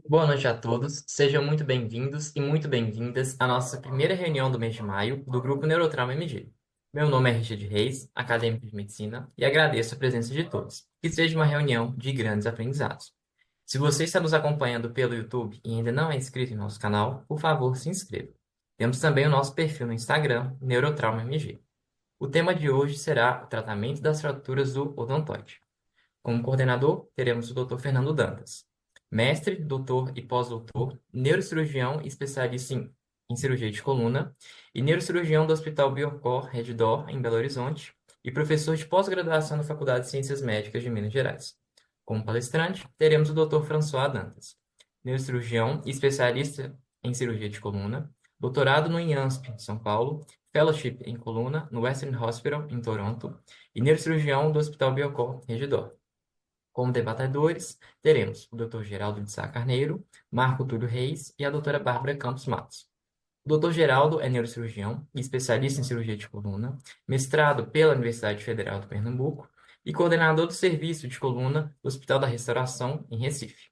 Boa noite a todos, sejam muito bem-vindos e muito bem-vindas à nossa primeira reunião do mês de maio do Grupo Neurotrauma MG. Meu nome é Richard Reis, acadêmico de medicina, e agradeço a presença de todos. Que seja uma reunião de grandes aprendizados. Se você está nos acompanhando pelo YouTube e ainda não é inscrito em nosso canal, por favor, se inscreva. Temos também o nosso perfil no Instagram, Neurotrauma MG. O tema de hoje será o tratamento das fraturas do odontoide. Como coordenador, teremos o Dr. Fernando Dantas, mestre, doutor e pós-doutor, neurocirurgião e especialista em cirurgia de coluna e neurocirurgião do Hospital Biocor Reddor, em Belo Horizonte, e professor de pós-graduação na Faculdade de Ciências Médicas de Minas Gerais. Como palestrante, teremos o Dr. François Dantas, neurocirurgião e especialista em cirurgia de coluna, doutorado no IANSP, em São Paulo, fellowship em coluna no Western Hospital, em Toronto, e neurocirurgião do Hospital Biocor Reddor. Como debatedores, teremos o Dr. Geraldo de Sá Carneiro, Marco Túlio Reis e a doutora Bárbara Campos Matos. O Dr. Geraldo é neurocirurgião e especialista em cirurgia de coluna, mestrado pela Universidade Federal de Pernambuco e coordenador do serviço de coluna do Hospital da Restauração, em Recife.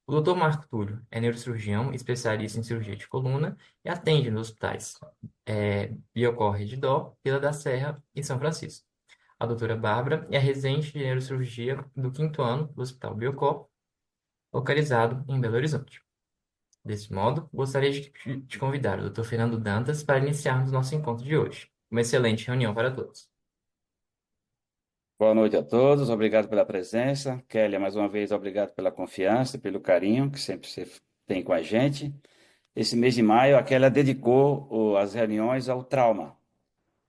O Dr. Marco Túlio é neurocirurgião e especialista em cirurgia de coluna e atende nos hospitais Biocorre de Dó, Vila da Serra e São Francisco. A doutora Bárbara é a residente de neurocirurgia do quinto ano do Hospital Biocor, localizado em Belo Horizonte. Desse modo, gostaria de convidar o Dr. Fernando Dantas para iniciarmos nosso encontro de hoje. Uma excelente reunião para todos. Boa noite a todos, obrigado pela presença. Kélia, mais uma vez, obrigado pela confiança, pelo carinho que sempre você tem com a gente. Esse mês de maio, a Kélia dedicou as reuniões ao trauma.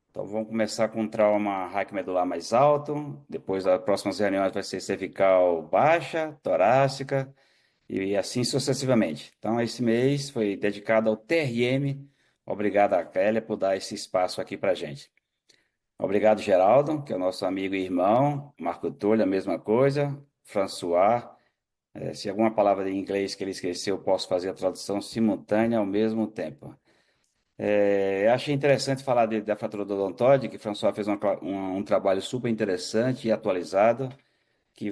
Então, vamos começar com o trauma raquimedular mais alto, depois as próximas reuniões vai ser cervical baixa, torácica e assim sucessivamente. Então, esse mês foi dedicado ao TRM. Obrigado a Kélia por dar esse espaço aqui para a gente. Obrigado, Geraldo, que é o nosso amigo e irmão. Marco Túlio, a mesma coisa. François, se alguma palavra em inglês que ele esqueceu, eu posso fazer a tradução simultânea ao mesmo tempo. Eu achei interessante falar da fratura do odontoide, que François fez um trabalho super interessante e atualizado, que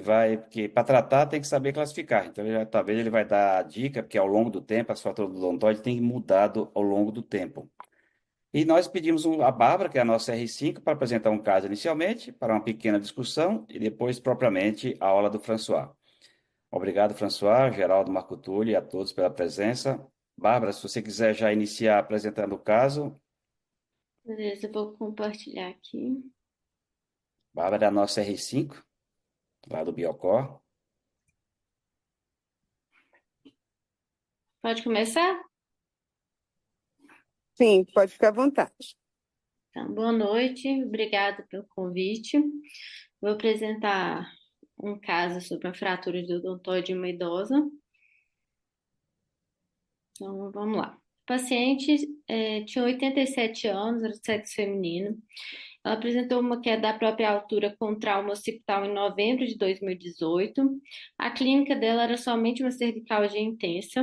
para tratar tem que saber classificar. Então, talvez ele vai dar a dica, porque ao longo do tempo, as fraturas do odontoide têm mudado ao longo do tempo. E nós pedimos a Bárbara, que é a nossa R5, para apresentar um caso inicialmente, para uma pequena discussão e depois, propriamente, a aula do François. Obrigado, François, Geraldo, Marco Túlio e a todos pela presença. Bárbara, se você quiser já iniciar apresentando o caso. Beleza, eu vou compartilhar aqui. Bárbara é a nossa R5, lá do Biocor. Pode começar? Sim, pode ficar à vontade. Então, boa noite, obrigada pelo convite. Vou apresentar um caso sobre a fratura de odontoide de uma idosa. Então, vamos lá. A paciente tinha 87 anos, era de sexo feminino. Ela apresentou uma queda da própria altura com trauma occipital em novembro de 2018. A clínica dela era somente uma cervicalgia intensa.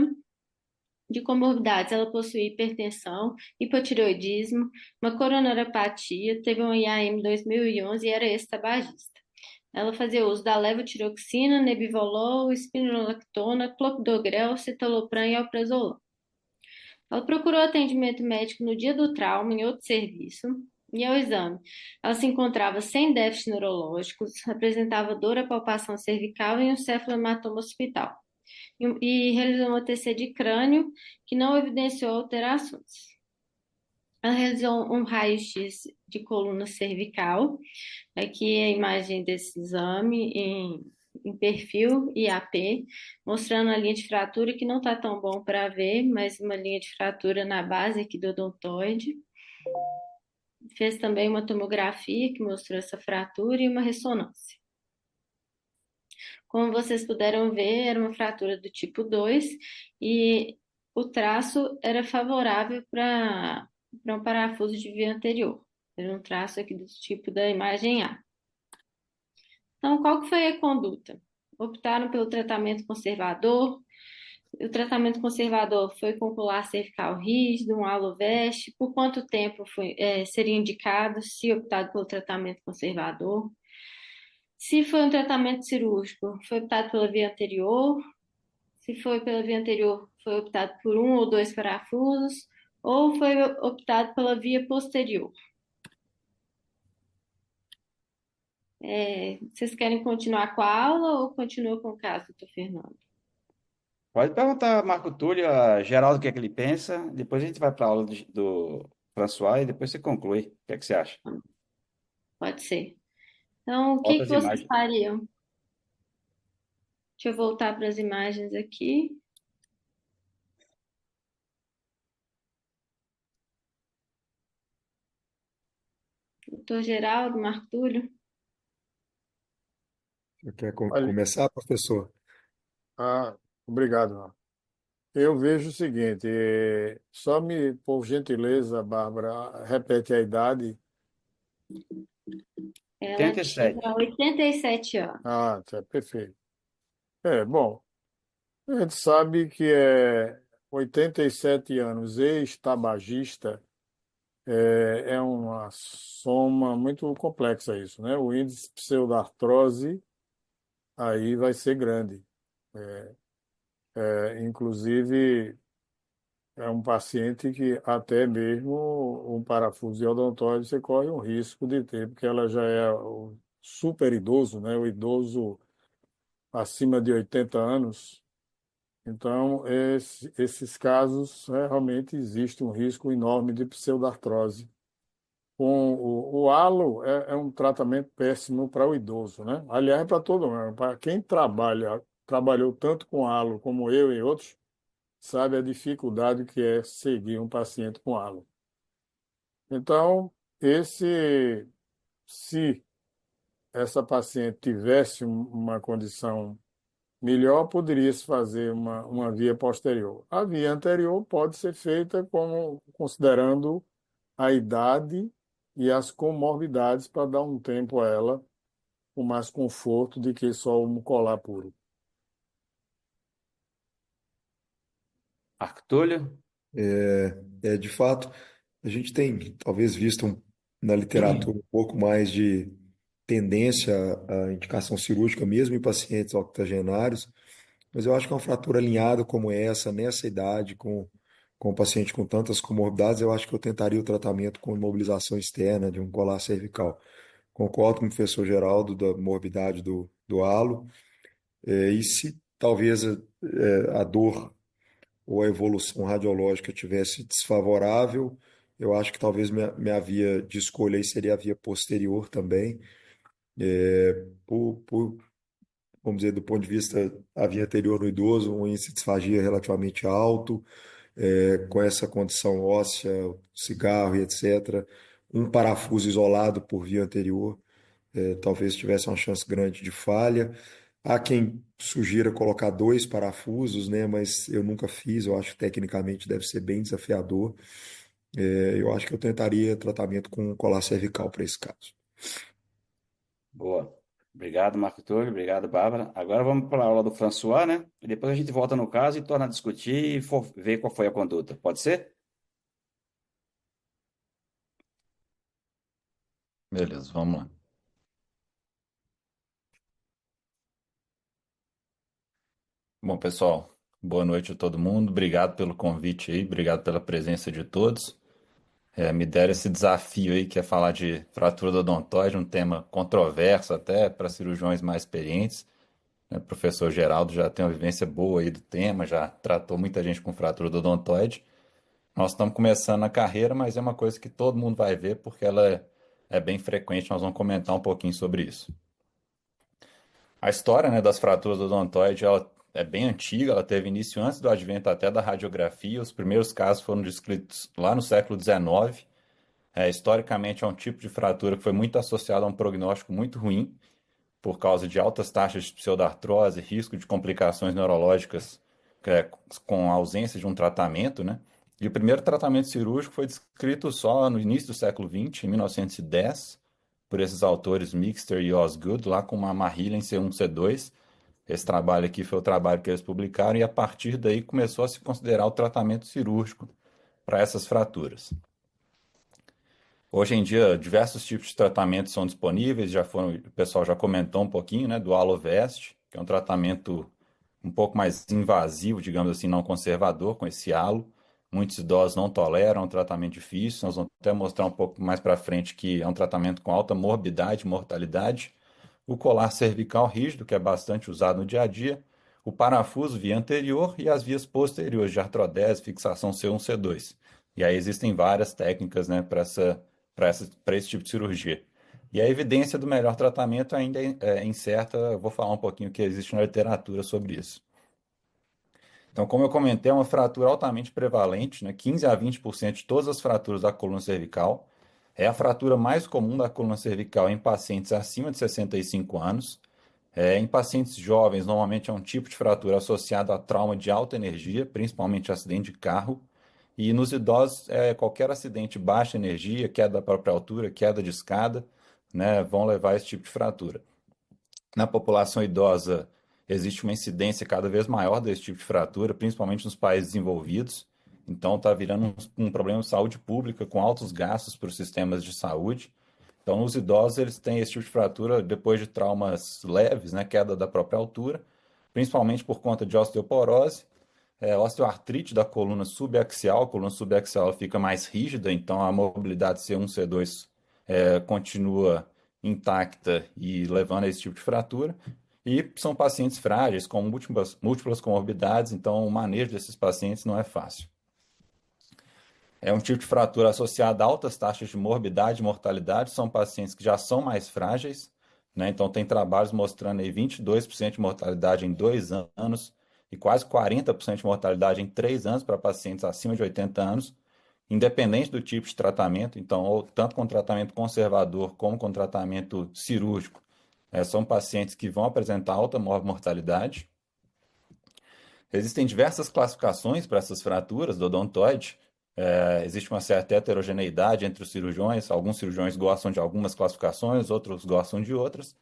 De comorbidades, ela possui hipertensão, hipotireoidismo, uma coronariopatia, teve um IAM em 2011 e era ex-tabagista. Ela fazia uso da levotiroxina, nebivolol, espironolactona, clopidogrel, citalopram e alprazolam. Ela procurou atendimento médico no dia do trauma em outro serviço e ao exame. Ela se encontrava sem déficits neurológicos, apresentava dor à palpação cervical e um cefalohematoma hospital e realizou uma TC de crânio que não evidenciou alterações. Ela realizou um raio-x de coluna cervical, aqui é a imagem desse exame em perfil e AP, mostrando a linha de fratura que não está tão bom para ver, mas uma linha de fratura na base aqui do odontoide. Fez também uma tomografia que mostrou essa fratura e uma ressonância. Como vocês puderam ver, era uma fratura do tipo 2 e o traço era favorável para um parafuso de via anterior. Era um traço aqui do tipo da imagem A. Então, qual que foi a conduta? Optaram pelo tratamento conservador. O tratamento conservador foi com colar cervical rígido, um aloveste. Por quanto tempo seria indicado se optado pelo tratamento conservador? Se foi um tratamento cirúrgico, foi optado pela via anterior. Se foi pela via anterior, foi optado por um ou dois parafusos, ou foi optado pela via posterior. Vocês querem continuar com a aula ou continua com o caso, doutor Fernando? Pode perguntar a Marco Túlio, a Geraldo, o que é que ele pensa. Depois a gente vai para a aula do François e depois você conclui. O que é que você acha? Pode ser. Então, o que Volta que as vocês imagens. fariam? Deixa eu voltar para as imagens aqui. Doutor Geraldo, Marco Túlio. Você quer Olha, começar, professor? ah, obrigado. Eu vejo o seguinte, só me, por gentileza, Bárbara, repete a idade. Ela tinha 87. 87 anos. Ah, tá, perfeito. Bom, a gente sabe que é 87 anos, ex-tabagista, é uma soma muito complexa isso, né? O índice de pseudartrose aí vai ser grande. Inclusive, é um paciente que até mesmo um parafuso de odontóide você corre um risco de ter, porque ela já é o super idoso, né? O idoso acima de 80 anos. Então, esses casos, realmente existe um risco enorme de pseudartrose. Com o halo é um tratamento péssimo para o idoso, né? Aliás, para todo mundo. Para quem trabalhou tanto com halo como eu e outros, sabe a dificuldade que é seguir um paciente com halo. Então, se essa paciente tivesse uma condição melhor, poderia se fazer uma via posterior. A via anterior pode ser feita como considerando a idade e as comorbidades para dar um tempo a ela com mais conforto do que só um colar puro. Marco Túlio? De fato, a gente tem talvez visto na literatura um pouco mais de tendência à indicação cirúrgica, mesmo em pacientes octogenários, mas eu acho que uma fratura alinhada como essa, nessa idade, com um paciente com tantas comorbidades, eu acho que eu tentaria o tratamento com imobilização externa de um colar cervical. Concordo com o professor Geraldo da morbidade do halo, e se talvez a dor ou a evolução radiológica tivesse desfavorável, eu acho que talvez minha via de escolha aí seria a via posterior também, por, vamos dizer, do ponto de vista a via anterior no idoso, um índice de disfagia relativamente alto, com essa condição óssea, cigarro e etc. Um parafuso isolado por via anterior, talvez tivesse uma chance grande de falha. Há quem sugira colocar dois parafusos, né? Mas eu nunca fiz, eu acho que tecnicamente deve ser bem desafiador. Eu acho que eu tentaria tratamento com colar cervical para esse caso. Boa. Obrigado, Marco Túlio. Obrigado, Bárbara. Agora vamos para a aula do François, né? E depois a gente volta no caso e torna a discutir e ver qual foi a conduta. Pode ser? Beleza, vamos lá. Bom, pessoal, boa noite a todo mundo. Obrigado pelo convite aí, obrigado pela presença de todos. Me deram esse desafio aí, que é falar de fratura do odontoide, um tema controverso até para cirurgiões mais experientes, né? O professor Geraldo já tem uma vivência boa aí do tema, já tratou muita gente com fratura do odontoide. Nós estamos começando a carreira, mas é uma coisa que todo mundo vai ver porque ela é bem frequente. Nós vamos comentar um pouquinho sobre isso. A história, né, das fraturas do odontoide, ela é bem antiga, ela teve início antes do advento até da radiografia. Os primeiros casos foram descritos lá no século XIX. Historicamente, é um tipo de fratura que foi muito associado a um prognóstico muito ruim, por causa de altas taxas de pseudartrose, risco de complicações neurológicas, com a ausência de um tratamento, né? E o primeiro tratamento cirúrgico foi descrito só no início do século XX, em 1910, por esses autores Mixter e Osgood, lá com uma amarrilha em C1, C2. Esse trabalho aqui foi o trabalho que eles publicaram, e a partir daí começou a se considerar o tratamento cirúrgico para essas fraturas. Hoje em dia, diversos tipos de tratamento são disponíveis, o pessoal já comentou um pouquinho, né, do Alovest, que é um tratamento um pouco mais invasivo, digamos assim, não conservador, com esse halo. Muitos idosos não toleram, é um tratamento difícil. Nós vamos até mostrar um pouco mais para frente que é um tratamento com alta morbidade e mortalidade. O colar cervical rígido, que é bastante usado no dia a dia. O parafuso via anterior e as vias posteriores de artrodese, fixação C1, C2. E aí existem várias técnicas, né, para esse tipo de cirurgia. E a evidência do melhor tratamento ainda é incerta. Eu vou falar um pouquinho o que existe na literatura sobre isso. Então, como eu comentei, é uma fratura altamente prevalente, né? 15 a 20% de todas as fraturas da coluna cervical. É a fratura mais comum da coluna cervical em pacientes acima de 65 anos. Em pacientes jovens, normalmente é um tipo de fratura associado a trauma de alta energia, principalmente acidente de carro. E nos idosos, qualquer acidente de baixa energia, queda da própria altura, queda de escada, né, vão levar a esse tipo de fratura. Na população idosa, existe uma incidência cada vez maior desse tipo de fratura, principalmente nos países desenvolvidos. Então, está virando um problema de saúde pública com altos gastos para os sistemas de saúde. Então, os idosos eles têm esse tipo de fratura depois de traumas leves, né, queda da própria altura, principalmente por conta de osteoporose, osteoartrite da coluna subaxial fica mais rígida, então a mobilidade C1, C2 continua intacta e levando a esse tipo de fratura. E são pacientes frágeis, com múltiplas comorbidades, então o manejo desses pacientes não é fácil. É um tipo de fratura associada a altas taxas de morbidade e mortalidade, são pacientes que já são mais frágeis, né? Então tem trabalhos mostrando aí 22% de mortalidade em 2 anos e quase 40% de mortalidade em 3 anos para pacientes acima de 80 anos, independente do tipo de tratamento, então, ou tanto com tratamento conservador como com tratamento cirúrgico. São pacientes que vão apresentar alta mortalidade. Existem diversas classificações para essas fraturas do odontoide. Existe uma certa heterogeneidade entre os cirurgiões. Alguns cirurgiões gostam de algumas classificações, outros gostam de outras.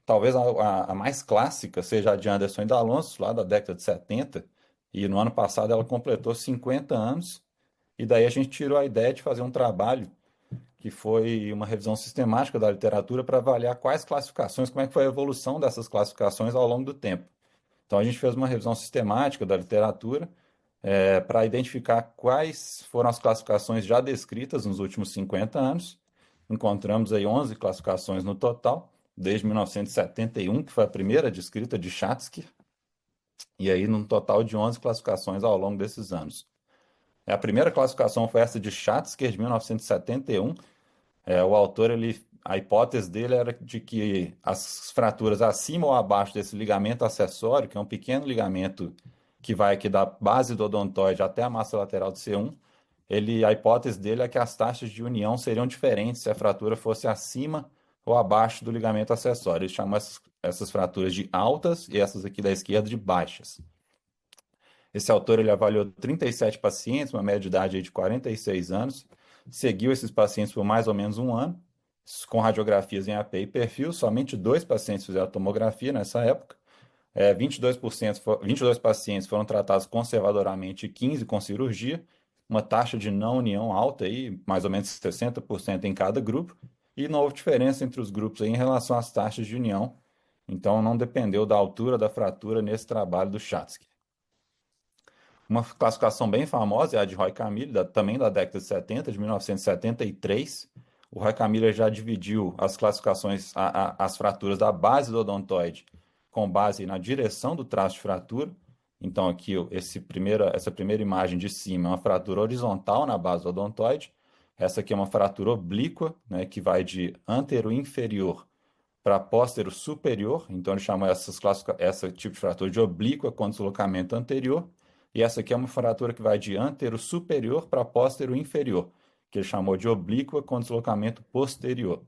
Talvez a mais clássica seja a de Anderson e D'Alonso, lá da década de 70, e no ano passado ela completou 50 anos, e daí a gente tirou a ideia de fazer um trabalho que foi uma revisão sistemática da literatura para avaliar quais classificações, como é que foi a evolução dessas classificações ao longo do tempo. Então a gente fez uma revisão sistemática da literatura para identificar quais foram as classificações já descritas nos últimos 50 anos. Encontramos aí 11 classificações no total, desde 1971, que foi a primeira descrita de Schatzky, e aí num total de 11 classificações ao longo desses anos. A primeira classificação foi essa de Schatzky, de 1971. O autor, a hipótese dele era de que as fraturas acima ou abaixo desse ligamento acessório, que é um pequeno ligamento que vai aqui da base do odontoide até a massa lateral do C1, a hipótese dele é que as taxas de união seriam diferentes se a fratura fosse acima ou abaixo do ligamento acessório. Ele chama essas fraturas de altas e essas aqui da esquerda de baixas. Esse autor ele avaliou 37 pacientes, uma média de idade de 46 anos, seguiu esses pacientes por mais ou menos um ano, com radiografias em AP e perfil. Somente 2 pacientes fizeram tomografia nessa época. 22 pacientes foram tratados conservadoramente e 15 com cirurgia, uma taxa de não união alta, aí, mais ou menos 60% em cada grupo, e não houve diferença entre os grupos aí em relação às taxas de união, então não dependeu da altura da fratura nesse trabalho do Schatzky. Uma classificação bem famosa é a de Roy Camille, também da década de 70, de 1973. O Roy Camille já dividiu as classificações, as fraturas da base do odontoide com base na direção do traço de fratura. Então, aqui, essa primeira imagem de cima é uma fratura horizontal na base do odontoide. Essa aqui é uma fratura oblíqua, né, que vai de antero-inferior para póstero-superior. Então, ele chama esse tipo de fratura de oblíqua com deslocamento anterior. E essa aqui é uma fratura que vai de antero-superior para póstero-inferior, que ele chamou de oblíqua com deslocamento posterior.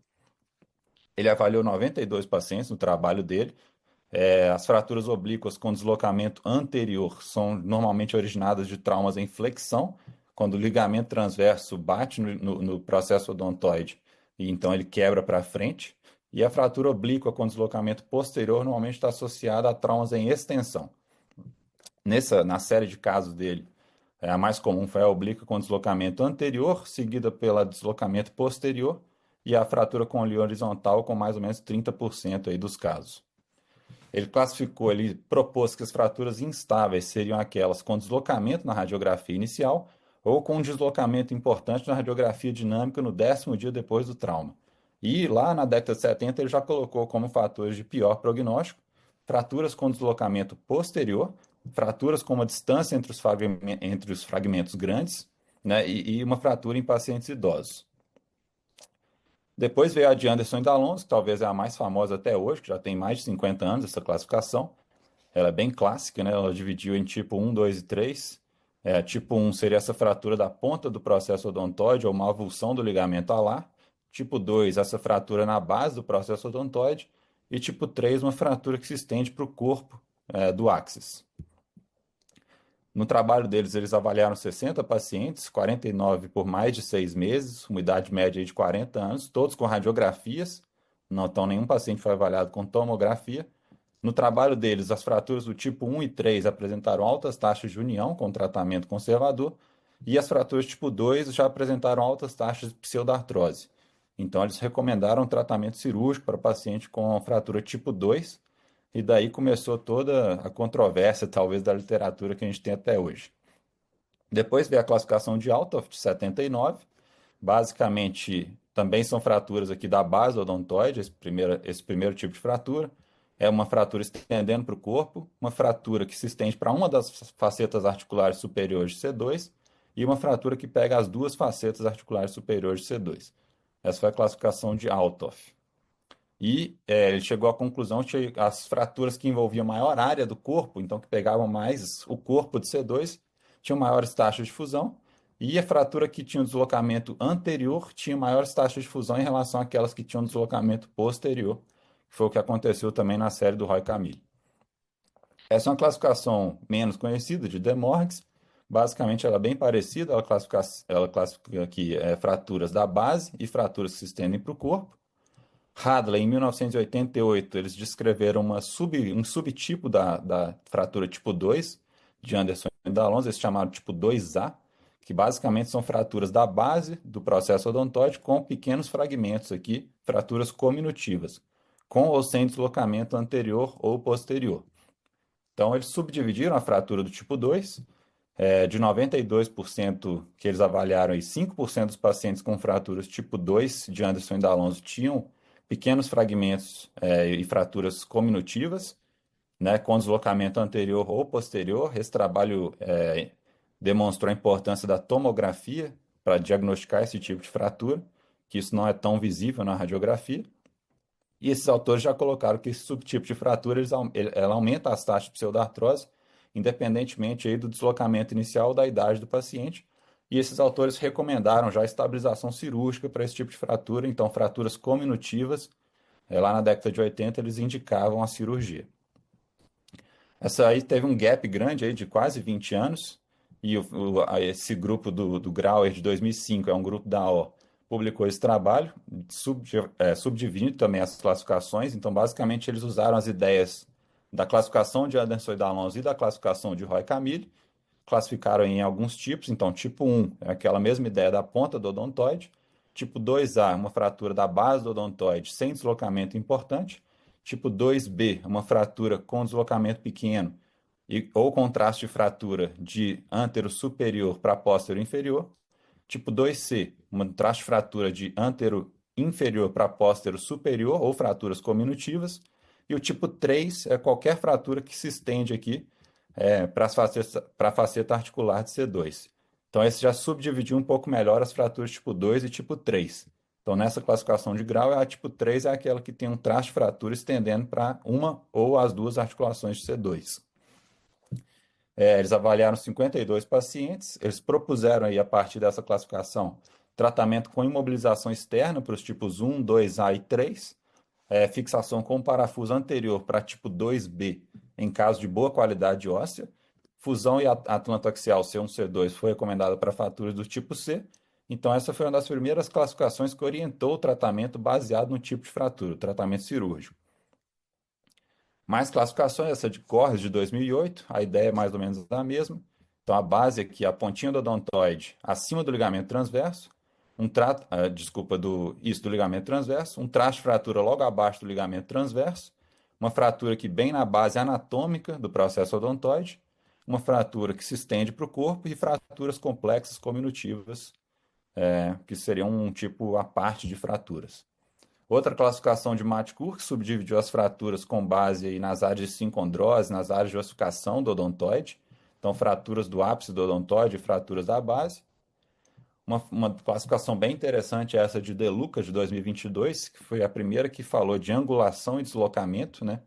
Ele avaliou 92 pacientes no trabalho dele. As fraturas oblíquas com deslocamento anterior são normalmente originadas de traumas em flexão, quando o ligamento transverso bate no processo odontoide e então ele quebra para frente. E a fratura oblíqua com deslocamento posterior normalmente está associada a traumas em extensão. Na série de casos dele, A mais comum foi a oblíqua com deslocamento anterior, seguida pela deslocamento posterior, e a fratura com linha horizontal com mais ou menos 30% aí dos casos. Ele classificou, ele propôs que as fraturas instáveis seriam aquelas com deslocamento na radiografia inicial ou com um deslocamento importante na radiografia dinâmica no 10º dia depois do trauma. E lá na década de 70 ele já colocou como fatores de pior prognóstico fraturas com deslocamento posterior, fraturas com uma distância entre os fragmentos grandes, né, e uma fratura em pacientes idosos. Depois veio a de Anderson e D'Alonso, que talvez é a mais famosa até hoje, que já tem mais de 50 anos essa classificação. Ela é bem clássica, né? Ela dividiu em tipo 1, 2 e 3. Tipo 1 seria essa fratura da ponta do processo odontoide ou uma avulsão do ligamento alar. Tipo 2, essa fratura na base do processo odontoide. E tipo 3, uma fratura que se estende para o corpo do áxis. No trabalho deles, eles avaliaram 60 pacientes, 49 por mais de 6 meses, uma idade média de 40 anos, todos com radiografias. Não, então, nenhum paciente foi avaliado com tomografia. No trabalho deles, as fraturas do tipo 1 e 3 apresentaram altas taxas de união com tratamento conservador, e as fraturas tipo 2 já apresentaram altas taxas de pseudartrose. Então, eles recomendaram tratamento cirúrgico para paciente com fratura tipo 2, e daí começou toda a controvérsia, talvez, da literatura que a gente tem até hoje. Depois veio a classificação de Althoff, de 79. Basicamente, também são fraturas aqui da base odontoide, esse primeiro tipo de fratura. É uma fratura estendendo para o corpo, uma fratura que se estende para uma das facetas articulares superiores de C2 e uma fratura que pega as duas facetas articulares superiores de C2. Essa foi a classificação de Althoff. E ele chegou à conclusão que as fraturas que envolviam maior área do corpo, então que pegavam mais o corpo de C2, tinham maiores taxas de fusão, e a fratura que tinha um deslocamento anterior tinha maiores taxas de fusão em relação àquelas que tinham um deslocamento posterior, que foi o que aconteceu também na série do Roy Camille. Essa é uma classificação menos conhecida de De Morgues. Basicamente, ela é bem parecida, ela classifica aqui fraturas da base e fraturas que se estendem para o corpo. Hadley, em 1988, eles descreveram um subtipo da fratura tipo 2 de Anderson e D'Alonso, eles chamaram tipo 2A, que basicamente são fraturas da base do processo odontóide com pequenos fragmentos aqui, fraturas cominutivas, com ou sem deslocamento anterior ou posterior. Então, eles subdividiram a fratura do tipo 2, de 92% que eles avaliaram, e 5% dos pacientes com fraturas tipo 2 de Anderson e D'Alonso tinham pequenos fragmentos e fraturas cominutivas, né, com deslocamento anterior ou posterior. Esse trabalho demonstrou a importância da tomografia para diagnosticar esse tipo de fratura, que isso não é tão visível na radiografia. E esses autores já colocaram que esse subtipo de fratura ela aumenta as taxas de pseudartrose, independentemente aí do deslocamento inicial da idade do paciente. E esses autores recomendaram já a estabilização cirúrgica para esse tipo de fratura, então fraturas cominutivas, lá na década de 80 eles indicavam a cirurgia. Essa aí teve um gap grande aí de quase 20 anos, e esse grupo do Grauer de 2005, é um grupo da O, publicou esse trabalho, subdividindo também as classificações. Então, basicamente, eles usaram as ideias da classificação de Anderson e D'Alonso e da classificação de Roy Camille, classificaram em alguns tipos. Então, tipo 1 é aquela mesma ideia da ponta do odontoide, tipo 2A, uma fratura da base do odontoide sem deslocamento importante, tipo 2B, uma fratura com deslocamento pequeno ou contraste de fratura de antero superior para póstero inferior, tipo 2C, uma traste fratura de antero inferior para póstero superior ou fraturas cominutivas. E o tipo 3 é qualquer fratura que se estende aqui para a faceta articular de C2. Então, esse já subdividiu um pouco melhor as fraturas tipo 2 e tipo 3. Então, nessa classificação de grau, a tipo 3 é aquela que tem um traço de fratura estendendo para uma ou as duas articulações de C2. Eles avaliaram 52 pacientes, eles propuseram aí, a partir dessa classificação, tratamento com imobilização externa para os tipos 1, 2A e 3, fixação com parafuso anterior para tipo 2B, em caso de boa qualidade óssea, fusão e atlantoaxial C1, C2 foi recomendada para fraturas do tipo C. Então, essa foi uma das primeiras classificações que orientou o tratamento baseado no tipo de fratura, o tratamento cirúrgico. Mais classificações, essa de Corres de 2008, a ideia é mais ou menos a mesma. Então, a base aqui, a pontinha do odontoide acima do ligamento transverso, do ligamento transverso, um traço de fratura logo abaixo do ligamento transverso, uma fratura aqui bem na base anatômica do processo odontoide, uma fratura que se estende para o corpo e fraturas complexas cominutivas, que seriam um tipo à parte de fraturas. Outra classificação de Matcourt, que subdividiu as fraturas com base aí nas áreas de sincondrose, nas áreas de ossificação do odontoide. Então, fraturas do ápice do odontoide e fraturas da base. Uma classificação bem interessante é essa de De Luca, de 2022, que foi a primeira que falou de angulação e deslocamento, né?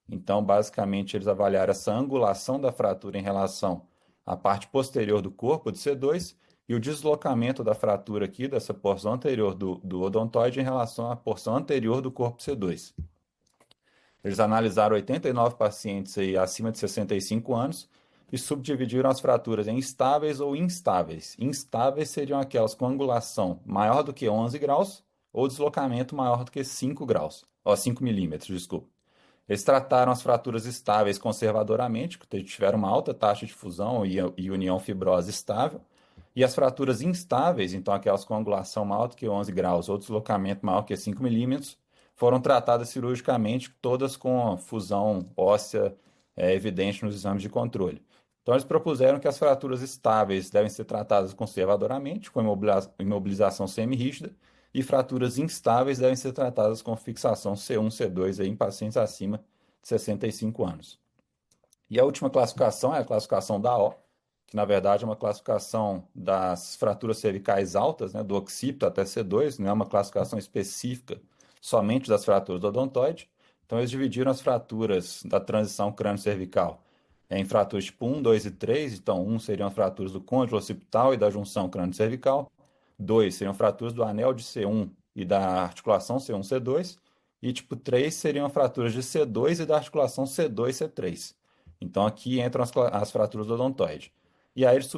Então, basicamente, eles avaliaram essa angulação da fratura em relação à parte posterior do corpo de C2 e o deslocamento da fratura aqui, dessa porção anterior do odontoide em relação à porção anterior do corpo C2. Eles analisaram 89 pacientes aí acima de 65 anos e subdividiram as fraturas em estáveis ou instáveis. Instáveis seriam aquelas com angulação maior do que 11 graus ou deslocamento maior do que 5 graus, ou 5 milímetros, desculpa. Eles trataram as fraturas estáveis conservadoramente, que tiveram uma alta taxa de fusão e união fibrosa estável, e as fraturas instáveis, então aquelas com angulação maior do que 11 graus ou deslocamento maior que 5 milímetros, foram tratadas cirurgicamente, todas com fusão óssea evidente nos exames de controle. Então, eles propuseram que as fraturas estáveis devem ser tratadas conservadoramente, com imobilização semi-rígida, e fraturas instáveis devem ser tratadas com fixação C1, C2 aí, em pacientes acima de 65 anos. E a última classificação é a classificação da O, que na verdade é uma classificação das fraturas cervicais altas, né, do occipito até C2, não é uma classificação específica somente das fraturas do odontoide. Então, eles dividiram as fraturas da transição crânio-cervical em fraturas tipo 1, 2 e 3. Então, 1 seriam as fraturas do côndilo occipital e da junção crânio-cervical. 2 seriam fraturas do anel de C1 e da articulação C1, C2. E tipo 3 seriam fraturas de C2 e da articulação C2, C3. Então, aqui entram as fraturas do odontoide. E aí eles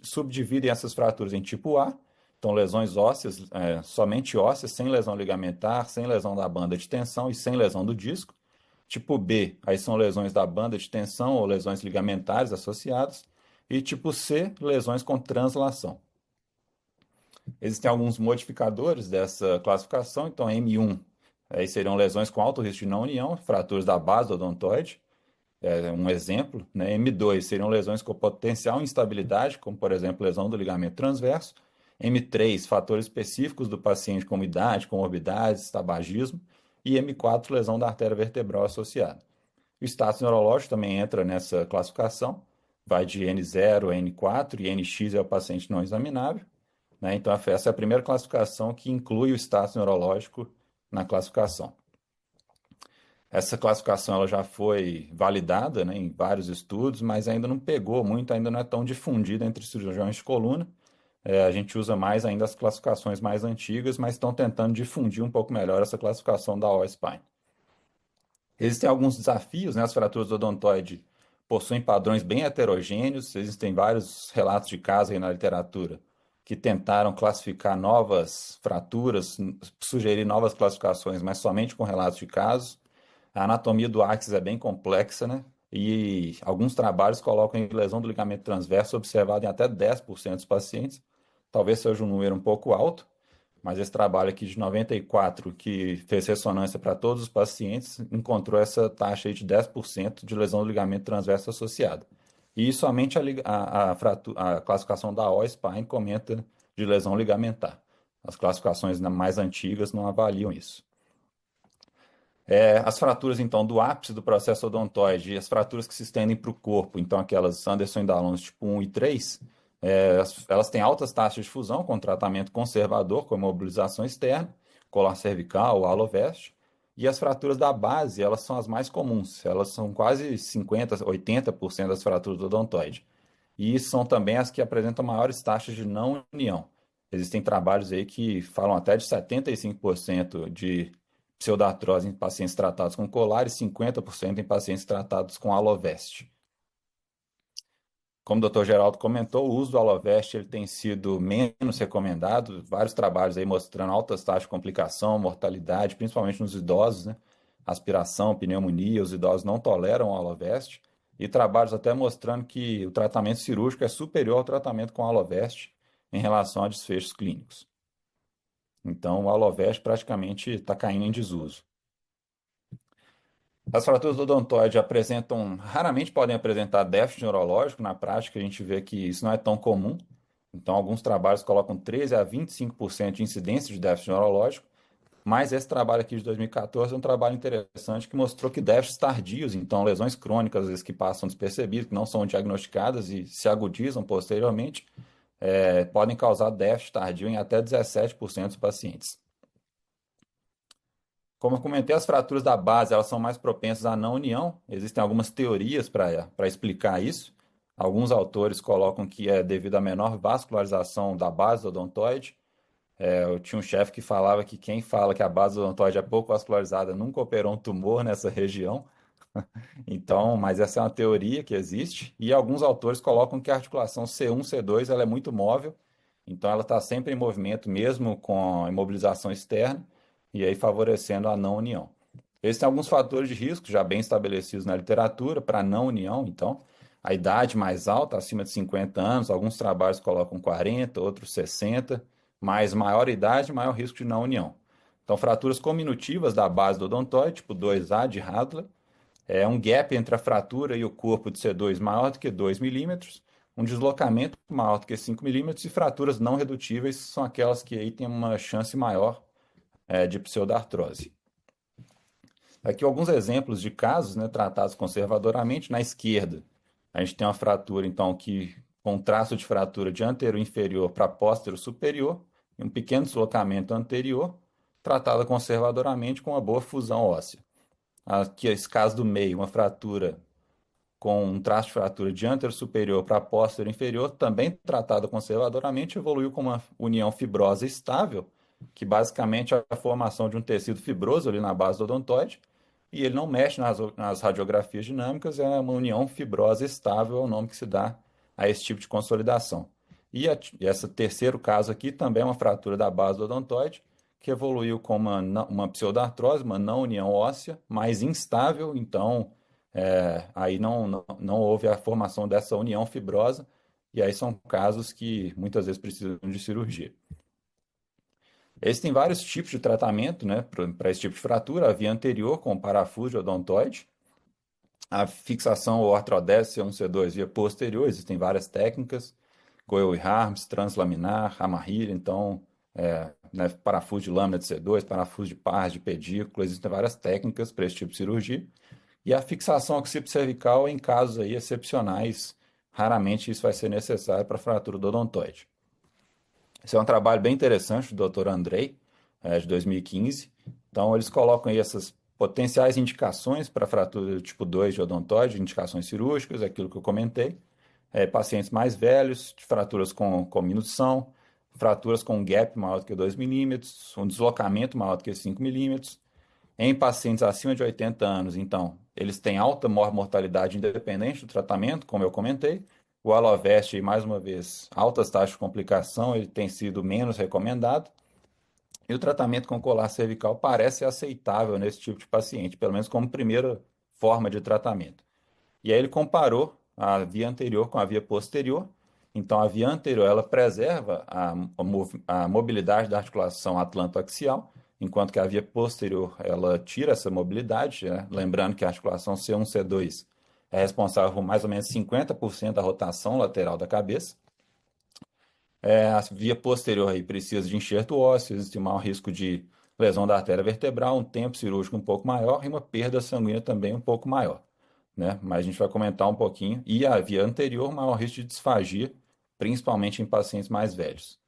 subdividem essas fraturas em tipo A, então lesões ósseas, somente ósseas, sem lesão ligamentar, sem lesão da banda de tensão e sem lesão do disco. Tipo B, aí são lesões da banda de tensão ou lesões ligamentares associadas. E tipo C, lesões com translação. Existem alguns modificadores dessa classificação, então M1, aí seriam lesões com alto risco de não união, fraturas da base do odontoide. Um exemplo, né? M2 seriam lesões com potencial instabilidade, como por exemplo lesão do ligamento transverso. M3, fatores específicos do paciente como idade, comorbidades, tabagismo. E M4, lesão da artéria vertebral associada. O status neurológico também entra nessa classificação, vai de N0 a N4 e NX é o paciente não examinável, né? Então essa é a primeira classificação que inclui o status neurológico na classificação. Essa classificação ela já foi validada, né, em vários estudos, mas ainda não pegou muito, ainda não é tão difundida entre cirurgiões de coluna. A gente usa mais ainda as classificações mais antigas, mas estão tentando difundir um pouco melhor essa classificação da O-Spine. Existem alguns desafios, né? As fraturas do odontoide possuem padrões bem heterogêneos, existem vários relatos de casos aí na literatura que tentaram classificar novas fraturas, sugerir novas classificações, mas somente com relatos de casos. A anatomia do axis é bem complexa, né? E alguns trabalhos colocam lesão do ligamento transverso observada em até 10% dos pacientes. Talvez seja um número um pouco alto, mas esse trabalho aqui de 94, que fez ressonância para todos os pacientes, encontrou essa taxa aí de 10% de lesão do ligamento transverso associada. E somente a classificação da O-Spine comenta de lesão ligamentar. As classificações mais antigas não avaliam isso. As fraturas, então, do ápice do processo odontoide e as fraturas que se estendem para o corpo, então aquelas Anderson e Dallons tipo 1 e 3, elas têm altas taxas de fusão com tratamento conservador, com mobilização externa, colar cervical, aloveste, e as fraturas da base, elas são as mais comuns, elas são quase 50%, 80% das fraturas do odontoide. E são também as que apresentam maiores taxas de não união. Existem trabalhos aí que falam até de 75% de pseudartrose em pacientes tratados com colar e 50% em pacientes tratados com aloveste. Como o Dr. Geraldo comentou, o uso do aloveste ele tem sido menos recomendado, vários trabalhos aí mostrando altas taxas de complicação, mortalidade, principalmente nos idosos, né? Aspiração, pneumonia, os idosos não toleram o aloveste. e trabalhos até mostrando que o tratamento cirúrgico é superior ao tratamento com Alovest em relação a desfechos clínicos. Então, o Alovest praticamente está caindo em desuso. As fraturas do odontoide raramente podem apresentar déficit neurológico. Na prática, a gente vê que isso não é tão comum. Então, alguns trabalhos colocam 13 a 25% de incidência de déficit neurológico, mas esse trabalho aqui de 2014 é um trabalho interessante que mostrou que déficits tardios, então lesões crônicas, às vezes que passam despercebidas, que não são diagnosticadas e se agudizam posteriormente, podem causar déficit tardio em até 17% dos pacientes. Como eu comentei, as fraturas da base elas são mais propensas à não união. Existem algumas teorias para explicar isso. Alguns autores colocam que é devido à menor vascularização da base do odontoide. Eu tinha um chefe que falava que quem fala que a base do odontoide é pouco vascularizada nunca operou um tumor nessa região. Então, mas essa é uma teoria que existe. E alguns autores colocam que a articulação C1, C2 ela é muito móvel. Então, ela está sempre em movimento, mesmo com imobilização externa, e aí favorecendo a não união. Existem alguns fatores de risco já bem estabelecidos na literatura para não união. Então, a idade mais alta, acima de 50 anos, alguns trabalhos colocam 40, outros 60, mas maior idade, maior risco de não união. Então, fraturas cominutivas da base do odontoide, tipo 2A de Hadler, um gap entre a fratura e o corpo de C2 maior do que 2 milímetros, um deslocamento maior do que 5 milímetros e fraturas não redutíveis são aquelas que aí têm uma chance maior de pseudartrose. Aqui alguns exemplos de casos, né, tratados conservadoramente. Na esquerda, a gente tem uma fratura, então, com um traço de fratura de anterior inferior para póstero superior e um pequeno deslocamento anterior, tratada conservadoramente com uma boa fusão óssea. Aqui, esse caso do meio, uma fratura com um traço de fratura de anterior superior para póstero inferior, também tratada conservadoramente, evoluiu com uma união fibrosa estável, que basicamente é a formação de um tecido fibroso ali na base do odontoide, e ele não mexe nas radiografias dinâmicas, é uma união fibrosa estável, é o nome que se dá a esse tipo de consolidação. E esse terceiro caso aqui também é uma fratura da base do odontoide, que evoluiu com uma pseudartrose, uma não união óssea, mais instável, então aí não houve a formação dessa união fibrosa, e aí são casos que muitas vezes precisam de cirurgia. Existem vários tipos de tratamento, né, para esse tipo de fratura. A via anterior, com parafuso de odontoide. A fixação ou artrodese C1, C2 via posterior, existem várias técnicas. Goel e Harms, translaminar, amarrilha, então, né, parafuso de lâmina de C2, parafuso de pars, de pedícula, existem várias técnicas para esse tipo de cirurgia. E a fixação occipital em casos aí excepcionais, raramente isso vai ser necessário para a fratura do odontoide. Esse é um trabalho bem interessante do Dr. Andrei, de 2015. Então, eles colocam aí essas potenciais indicações para fratura do tipo 2 de odontoide, indicações cirúrgicas, aquilo que eu comentei. Pacientes mais velhos, de fraturas com minução, fraturas com um gap maior do que 2 milímetros, um deslocamento maior do que 5 milímetros. Em pacientes acima de 80 anos, então, eles têm alta mortalidade independente do tratamento, como eu comentei. O Alovest, mais uma vez, altas taxas de complicação, ele tem sido menos recomendado. E o tratamento com colar cervical parece aceitável nesse tipo de paciente, pelo menos como primeira forma de tratamento. E aí ele comparou a via anterior com a via posterior. Então, a via anterior ela preserva a mobilidade da articulação atlantoaxial, enquanto que a via posterior ela tira essa mobilidade, né? Lembrando que a articulação C1, C2 é responsável por mais ou menos 50% da rotação lateral da cabeça. A via posterior aí precisa de enxerto ósseo, existe um maior risco de lesão da artéria vertebral, um tempo cirúrgico um pouco maior e uma perda sanguínea também um pouco maior, né? Mas a gente vai comentar um pouquinho. E a via anterior, maior risco de disfagia, principalmente em pacientes mais velhos.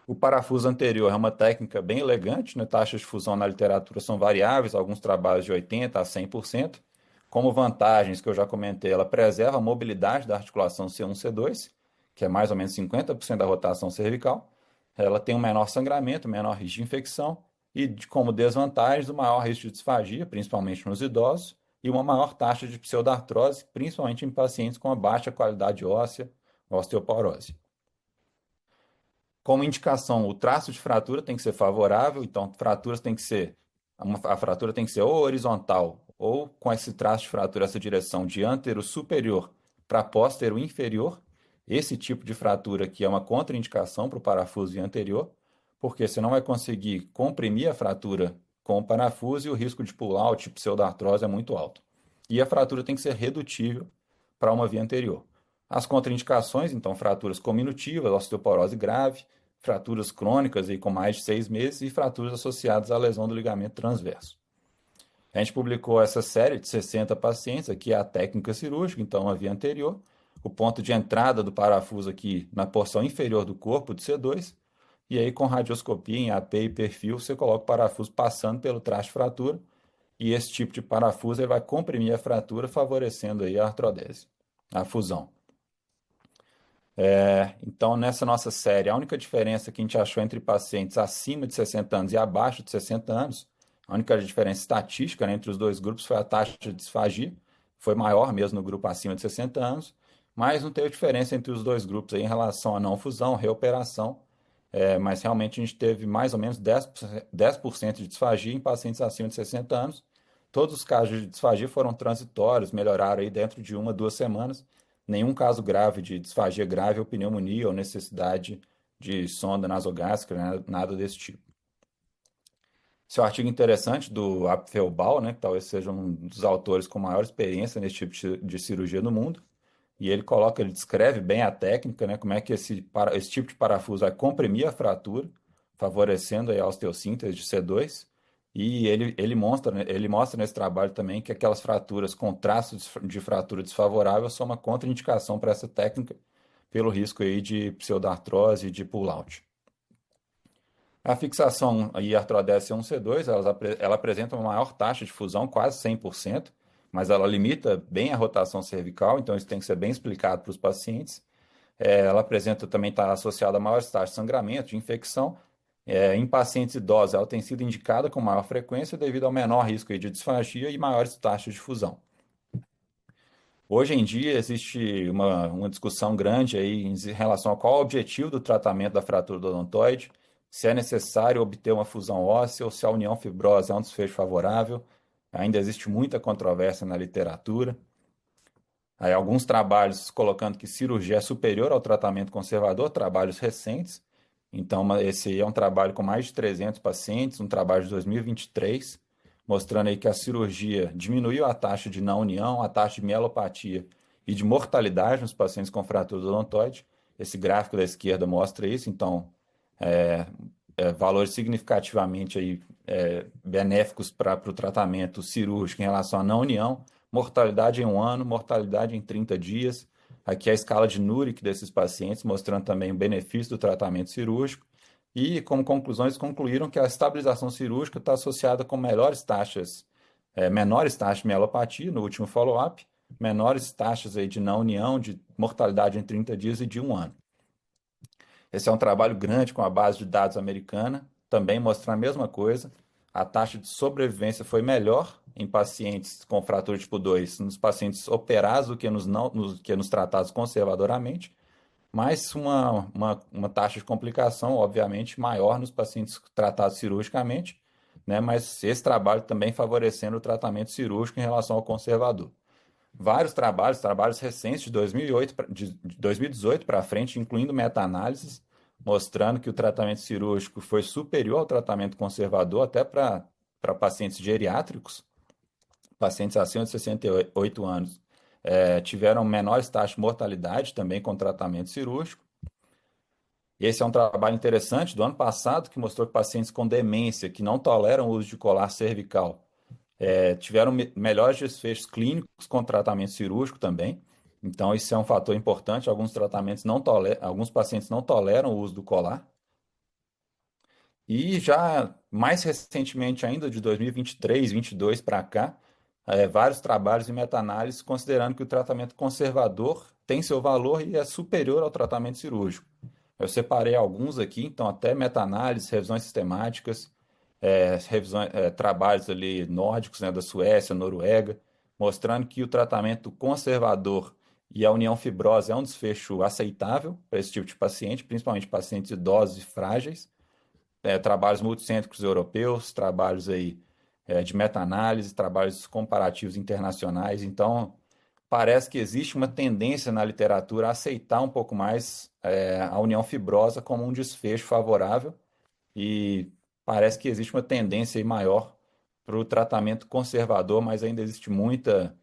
O parafuso anterior é uma técnica bem elegante, né? Taxas de fusão na literatura são variáveis, alguns trabalhos de 80% a 100%. Como vantagens que eu já comentei, ela preserva a mobilidade da articulação C1, C2, que é mais ou menos 50% da rotação cervical. Ela tem um menor sangramento, menor risco de infecção e, como desvantagens, o maior risco de disfagia, principalmente nos idosos, e uma maior taxa de pseudartrose, principalmente em pacientes com uma baixa qualidade óssea, osteoporose. Como indicação, o traço de fratura tem que ser favorável, então a fratura tem que ser ou horizontal ou com esse traço de fratura, essa direção de antero superior para póstero inferior. Esse tipo de fratura aqui é uma contraindicação para o parafuso anterior, porque você não vai conseguir comprimir a fratura com o parafuso e o risco de pull-out, pseudartrose é muito alto. E a fratura tem que ser redutível para uma via anterior. As contraindicações, então, fraturas cominutivas, osteoporose grave, fraturas crônicas aí com mais de 6 meses e fraturas associadas à lesão do ligamento transverso. A gente publicou essa série de 60 pacientes, aqui é a técnica cirúrgica, então a via anterior, o ponto de entrada do parafuso aqui na porção inferior do corpo de C2, e aí com radioscopia em AP e perfil, você coloca o parafuso passando pelo traste de fratura, e esse tipo de parafuso ele vai comprimir a fratura, favorecendo aí a artrodese, a fusão. Então, nessa nossa série, a única diferença que a gente achou entre pacientes acima de 60 anos e abaixo de 60 anos, a única diferença estatística, né, entre os dois grupos foi a taxa de disfagia, foi maior mesmo no grupo acima de 60 anos, mas não teve diferença entre os dois grupos aí em relação a não fusão, reoperação, mas realmente a gente teve mais ou menos 10% de disfagia em pacientes acima de 60 anos. Todos os casos de disfagia foram transitórios, melhoraram aí dentro de 1 a 2 semanas. Nenhum caso grave de disfagia grave ou pneumonia ou necessidade de sonda nasogástrica, nada desse tipo. Esse é um artigo interessante do Apfelbaum, né, que talvez seja um dos autores com maior experiência nesse tipo de cirurgia no mundo. E ele descreve bem a técnica, né, como é que esse tipo de parafuso vai comprimir a fratura, favorecendo aí a osteossíntese de C2. E ele mostra nesse trabalho também que aquelas fraturas com traços de fratura desfavorável são uma contraindicação para essa técnica, pelo risco aí de pseudartrose e de pull-out. A fixação e artrodese C1-C2, ela apresenta uma maior taxa de fusão, quase 100%, mas ela limita bem a rotação cervical, então isso tem que ser bem explicado para os pacientes. Ela apresenta também, está associada a maiores taxas de sangramento, de infecção. Em pacientes idosos, ela tem sido indicada com maior frequência devido ao menor risco aí de disfagia e maiores taxas de fusão. Hoje em dia existe uma discussão grande aí em relação a qual é o objetivo do tratamento da fratura do odontoide, se é necessário obter uma fusão óssea ou se a união fibrosa é um desfecho favorável. Ainda existe muita controvérsia na literatura. Aí, alguns trabalhos colocando que cirurgia é superior ao tratamento conservador, trabalhos recentes. Então, esse aí é um trabalho com mais de 300 pacientes, um trabalho de 2023, mostrando aí que a cirurgia diminuiu a taxa de não união, a taxa de mielopatia e de mortalidade nos pacientes com fratura do odontoide. Esse gráfico da esquerda mostra isso, então, valores significativamente aí, benéficos para o tratamento cirúrgico em relação à não união, mortalidade em 1 ano, mortalidade em 30 dias. Aqui é a escala de Nurick desses pacientes, mostrando também o benefício do tratamento cirúrgico. E, como conclusões, concluíram que a estabilização cirúrgica está associada com menores taxas de mielopatia no último follow-up, menores taxas aí de não união, de mortalidade em 30 dias e de 1 ano. Esse é um trabalho grande com a base de dados americana, também mostrando a mesma coisa. A taxa de sobrevivência foi melhor em pacientes com fratura tipo 2, nos pacientes operados do que nos tratados conservadoramente, mas uma taxa de complicação, obviamente, maior nos pacientes tratados cirurgicamente, né? Mas esse trabalho também favorecendo o tratamento cirúrgico em relação ao conservador. Vários trabalhos recentes de 2018 para frente, incluindo meta-análises, mostrando que o tratamento cirúrgico foi superior ao tratamento conservador até para pacientes geriátricos, pacientes acima de 68 anos, tiveram menores taxas de mortalidade também com tratamento cirúrgico. Esse é um trabalho interessante do ano passado que mostrou que pacientes com demência que não toleram o uso de colar cervical tiveram melhores desfechos clínicos com tratamento cirúrgico também. Então, isso é um fator importante. Alguns pacientes não toleram o uso do colar. E já mais recentemente ainda, de 2023, 2022 para cá, vários trabalhos e meta-análises considerando que o tratamento conservador tem seu valor e é superior ao tratamento cirúrgico. Eu separei alguns aqui, então até meta-análises, revisões sistemáticas, trabalhos ali nórdicos, né, da Suécia, Noruega, mostrando que o tratamento conservador e a união fibrosa é um desfecho aceitável para esse tipo de paciente, principalmente pacientes idosos e frágeis. Trabalhos multicêntricos europeus, trabalhos aí de meta-análise, trabalhos comparativos internacionais. Então, parece que existe uma tendência na literatura a aceitar um pouco mais a união fibrosa como um desfecho favorável e parece que existe uma tendência aí maior para o tratamento conservador, mas ainda existe muita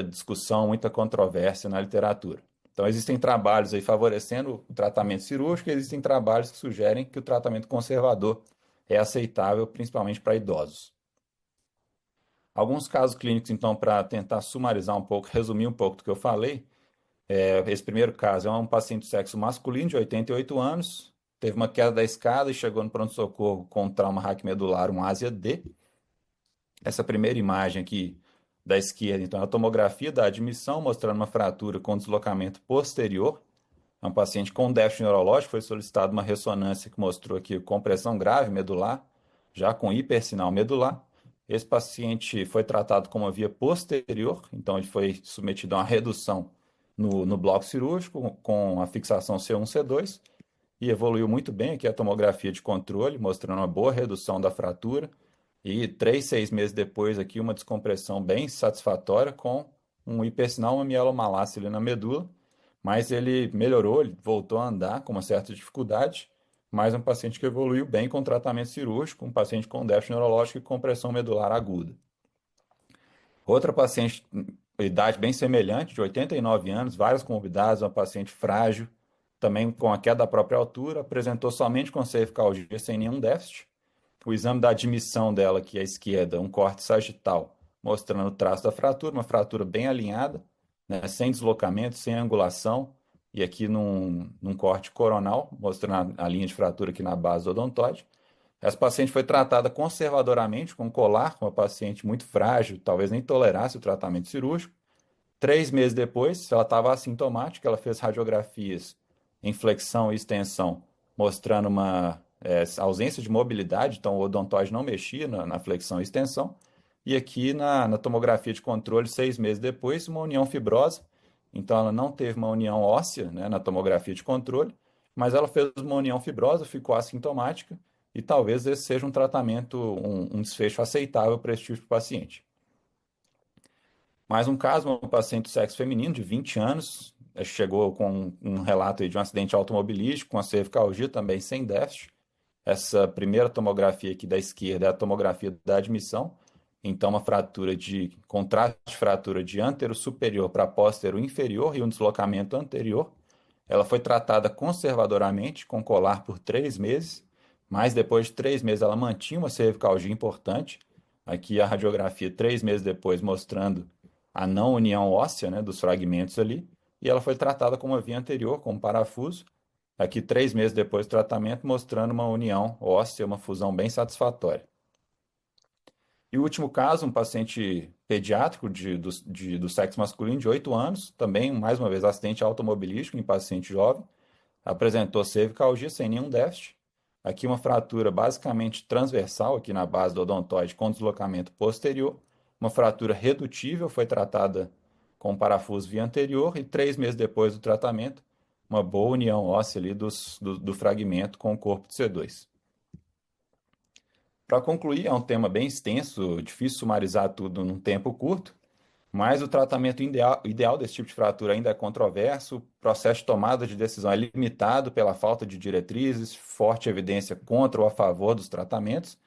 discussão, muita controvérsia na literatura. Então, existem trabalhos aí favorecendo o tratamento cirúrgico e existem trabalhos que sugerem que o tratamento conservador é aceitável, principalmente para idosos. Alguns casos clínicos, então, para tentar sumarizar um pouco, resumir um pouco do que eu falei. Esse primeiro caso é um paciente de sexo masculino de 88 anos, teve uma queda da escada e chegou no pronto-socorro com trauma raquimedular, um ASIA D. Essa primeira imagem aqui da esquerda, então, é a tomografia da admissão, mostrando uma fratura com deslocamento posterior. É um paciente com déficit neurológico, foi solicitada uma ressonância que mostrou aqui compressão grave medular, já com hipersinal medular. Esse paciente foi tratado com uma via posterior, então ele foi submetido a uma redução no bloco cirúrgico com a fixação C1, C2 e evoluiu muito bem aqui a tomografia de controle, mostrando uma boa redução da fratura e 3, 6 meses depois aqui uma descompressão bem satisfatória com um hipersinal, uma mielomalácia ali na medula, mas ele melhorou, ele voltou a andar com uma certa dificuldade, mas um paciente que evoluiu bem com tratamento cirúrgico, um paciente com déficit neurológico e compressão medular aguda. Outra paciente, idade bem semelhante, de 89 anos, várias comorbidades, uma paciente frágil, também com a queda da própria altura, apresentou somente com cervicalgia sem nenhum déficit. O exame da admissão dela, aqui à esquerda, um corte sagital, mostrando o traço da fratura, uma fratura bem alinhada, né, sem deslocamento, sem angulação, e aqui num corte coronal, mostrando a linha de fratura aqui na base do odontoide. Essa paciente foi tratada conservadoramente com colar, uma paciente muito frágil, talvez nem tolerasse o tratamento cirúrgico. 3 meses depois, ela estava assintomática, ela fez radiografias em flexão e extensão, mostrando uma ausência de mobilidade, então o odontoide não mexia na flexão e extensão. E aqui na tomografia de controle, 6 meses depois, uma união fibrosa. Então ela não teve uma união óssea, né, na tomografia de controle, mas ela fez uma união fibrosa, ficou assintomática, e talvez esse seja um tratamento, um desfecho aceitável para esse tipo de paciente. Mais um caso, um paciente de sexo feminino de 20 anos, chegou com um relato aí de um acidente automobilístico, com a cervicalgia também sem déficit. Essa primeira tomografia aqui da esquerda é a tomografia da admissão, então uma fratura de contraste de fratura de antero superior para póstero inferior e um deslocamento anterior. Ela foi tratada conservadoramente com colar por 3 meses, mas depois de 3 meses ela mantinha uma cervicalgia importante. Aqui a radiografia 3 meses depois mostrando a não união óssea, né, dos fragmentos ali, e ela foi tratada com uma via anterior, com um parafuso. Aqui 3 meses depois do tratamento mostrando uma união óssea, uma fusão bem satisfatória. E o último caso, um paciente pediátrico do sexo masculino de 8 anos, também, mais uma vez, acidente automobilístico em paciente jovem, apresentou cervicalgia sem nenhum déficit. Aqui uma fratura basicamente transversal, aqui na base do odontoide, com deslocamento posterior. Uma fratura redutível, foi tratada com parafuso via anterior e 3 meses depois do tratamento, uma boa união óssea ali do fragmento com o corpo de C2. Para concluir, é um tema bem extenso, difícil sumarizar tudo num tempo curto, mas o tratamento ideal desse tipo de fratura ainda é controverso, o processo de tomada de decisão é limitado pela falta de diretrizes, forte evidência contra ou a favor dos tratamentos.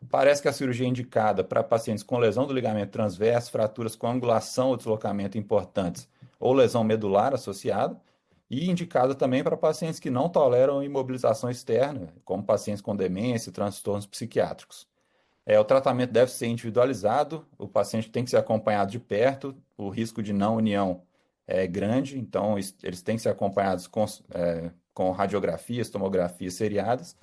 Parece que a cirurgia é indicada para pacientes com lesão do ligamento transverso, fraturas com angulação ou deslocamento importantes ou lesão medular associada, e indicada também para pacientes que não toleram imobilização externa, como pacientes com demência e transtornos psiquiátricos. O tratamento deve ser individualizado, o paciente tem que ser acompanhado de perto, o risco de não união é grande, então eles têm que ser acompanhados com radiografias, tomografias seriadas,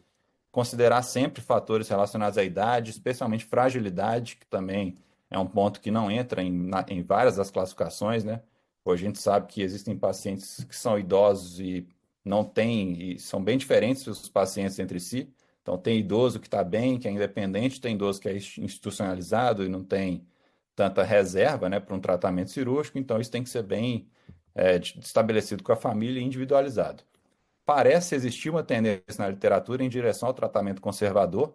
considerar sempre fatores relacionados à idade, especialmente fragilidade, que também é um ponto que não entra em várias das classificações, né? Hoje a gente sabe que existem pacientes que são idosos e não têm, e são bem diferentes os pacientes entre si. Então, tem idoso que está bem, que é independente, tem idoso que é institucionalizado e não tem tanta reserva, né, para um tratamento cirúrgico. Então, isso tem que ser bem estabelecido com a família e individualizado. Parece existir uma tendência na literatura em direção ao tratamento conservador.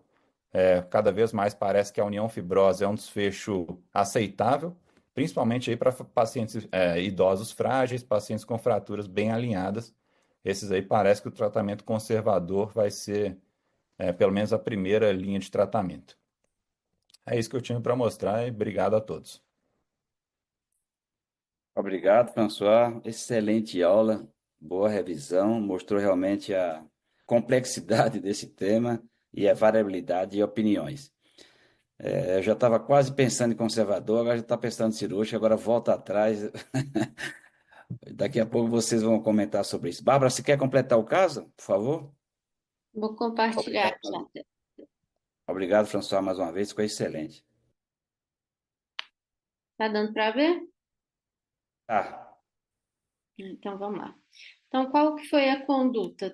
Cada vez mais parece que a união fibrosa é um desfecho aceitável, principalmente aí para pacientes idosos frágeis, pacientes com fraturas bem alinhadas. Esses aí parece que o tratamento conservador vai ser, pelo menos, a primeira linha de tratamento. É isso que eu tinha para mostrar e obrigado a todos. Obrigado, François. Excelente aula, boa revisão, mostrou realmente a complexidade desse tema e a variabilidade de opiniões. Eu já estava quase pensando em conservador, agora já está pensando em cirúrgico, agora volta atrás. Daqui a pouco vocês vão comentar sobre isso. Bárbara, você quer completar o caso, por favor? Vou compartilhar Obrigado. já. Obrigado, François, mais uma vez, ficou excelente. Tá dando para ver? Ah, Então vamos lá. Então, qual que foi a conduta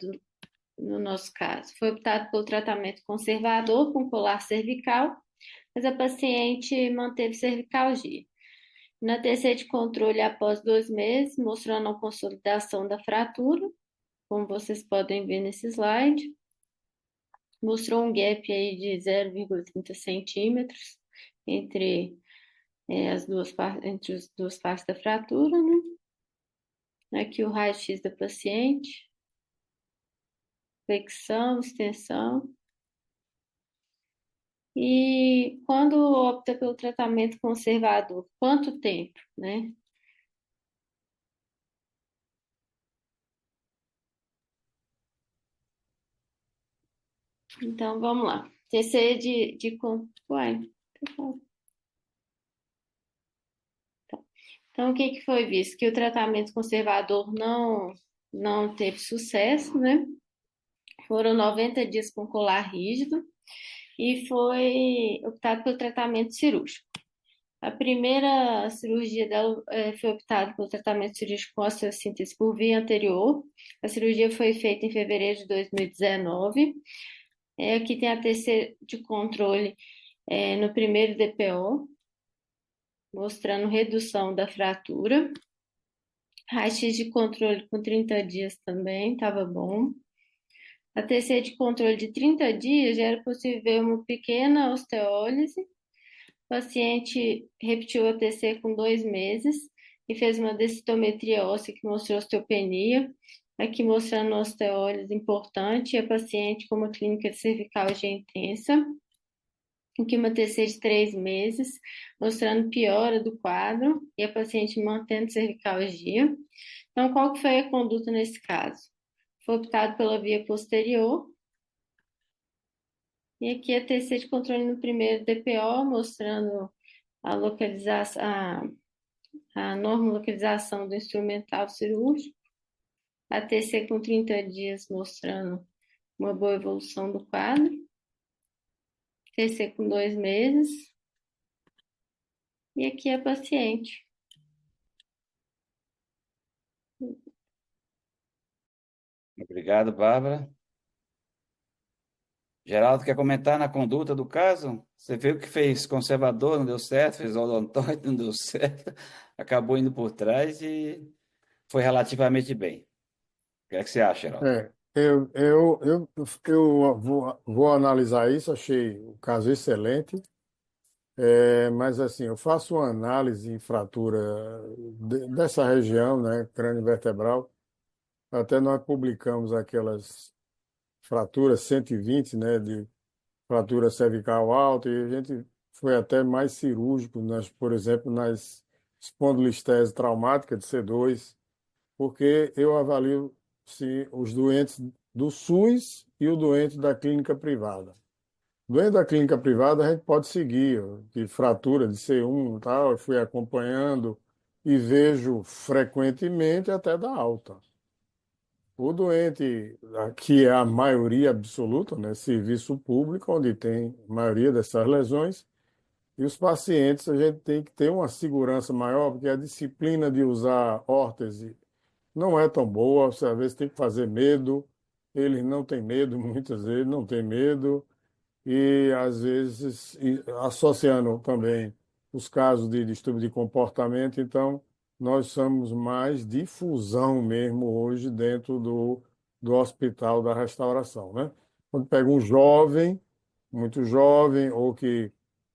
no nosso caso? Foi optado pelo tratamento conservador com colar cervical, mas a paciente manteve cervicalgia. Na TC de controle após 2 meses, mostrando a consolidação da fratura, como vocês podem ver nesse slide, mostrou um gap aí de 0,30 centímetros entre, entre as duas partes da fratura, né? Aqui o raio-x da paciente, flexão, extensão. E quando opta pelo tratamento conservador, quanto tempo, né? Então, vamos lá. TC Uai, então, o que que foi visto? Que o tratamento conservador não teve sucesso, né? Foram 90 dias com colar rígido e foi optado pelo tratamento cirúrgico. A primeira cirurgia dela foi optada pelo tratamento cirúrgico com osteossíntese por via anterior. A cirurgia foi feita em fevereiro de 2019. Aqui tem a TC de controle no primeiro DPO, mostrando redução da fratura. Raio-x de controle com 30 dias também, estava bom. A TC de controle de 30 dias já era possível ver uma pequena osteólise. O paciente repetiu a TC com 2 meses e fez uma densitometria óssea que mostrou osteopenia. Aqui mostrando a osteólise importante e a paciente com uma clínica de cervicalgia intensa. Aqui uma TC de 3 meses, mostrando piora do quadro e a paciente mantendo cervicalgia. Então, qual que foi a conduta nesse caso? Foi optado pela via posterior. E aqui a TC de controle no primeiro DPO, mostrando a localização, a normolocalização do instrumental cirúrgico. A TC com 30 dias mostrando uma boa evolução do quadro. TC com 2 meses. E aqui a paciente. obrigado, Bárbara. Geraldo, quer comentar na conduta do caso? Você viu que fez conservador, não deu certo, fez odontóide, não deu certo, acabou indo por trás e foi relativamente bem. O que é que você acha, Geraldo? Eu vou analisar isso, achei o caso excelente, mas assim, eu faço uma análise em fratura dessa região, né, crânio-vertebral, até nós publicamos aquelas fraturas 120, né, de fratura cervical alta, e a gente foi até mais cirúrgico, por exemplo, nas espondilistese traumática de C2, porque eu avalio se os doentes do SUS e o doente da clínica privada. O doente da clínica privada a gente pode seguir, ó, de fratura de C1 e tal, eu fui acompanhando e vejo frequentemente até da alta. O doente, que é a maioria absoluta, né, serviço público, onde tem a maioria dessas lesões, e os pacientes a gente tem que ter uma segurança maior, porque a disciplina de usar órtese não é tão boa, você às vezes tem que fazer medo, eles não têm medo, muitas vezes não têm medo, e às vezes associando também os casos de distúrbio de comportamento, então nós somos mais difusão mesmo hoje dentro do hospital da restauração, né? Quando pega um jovem, muito jovem ou que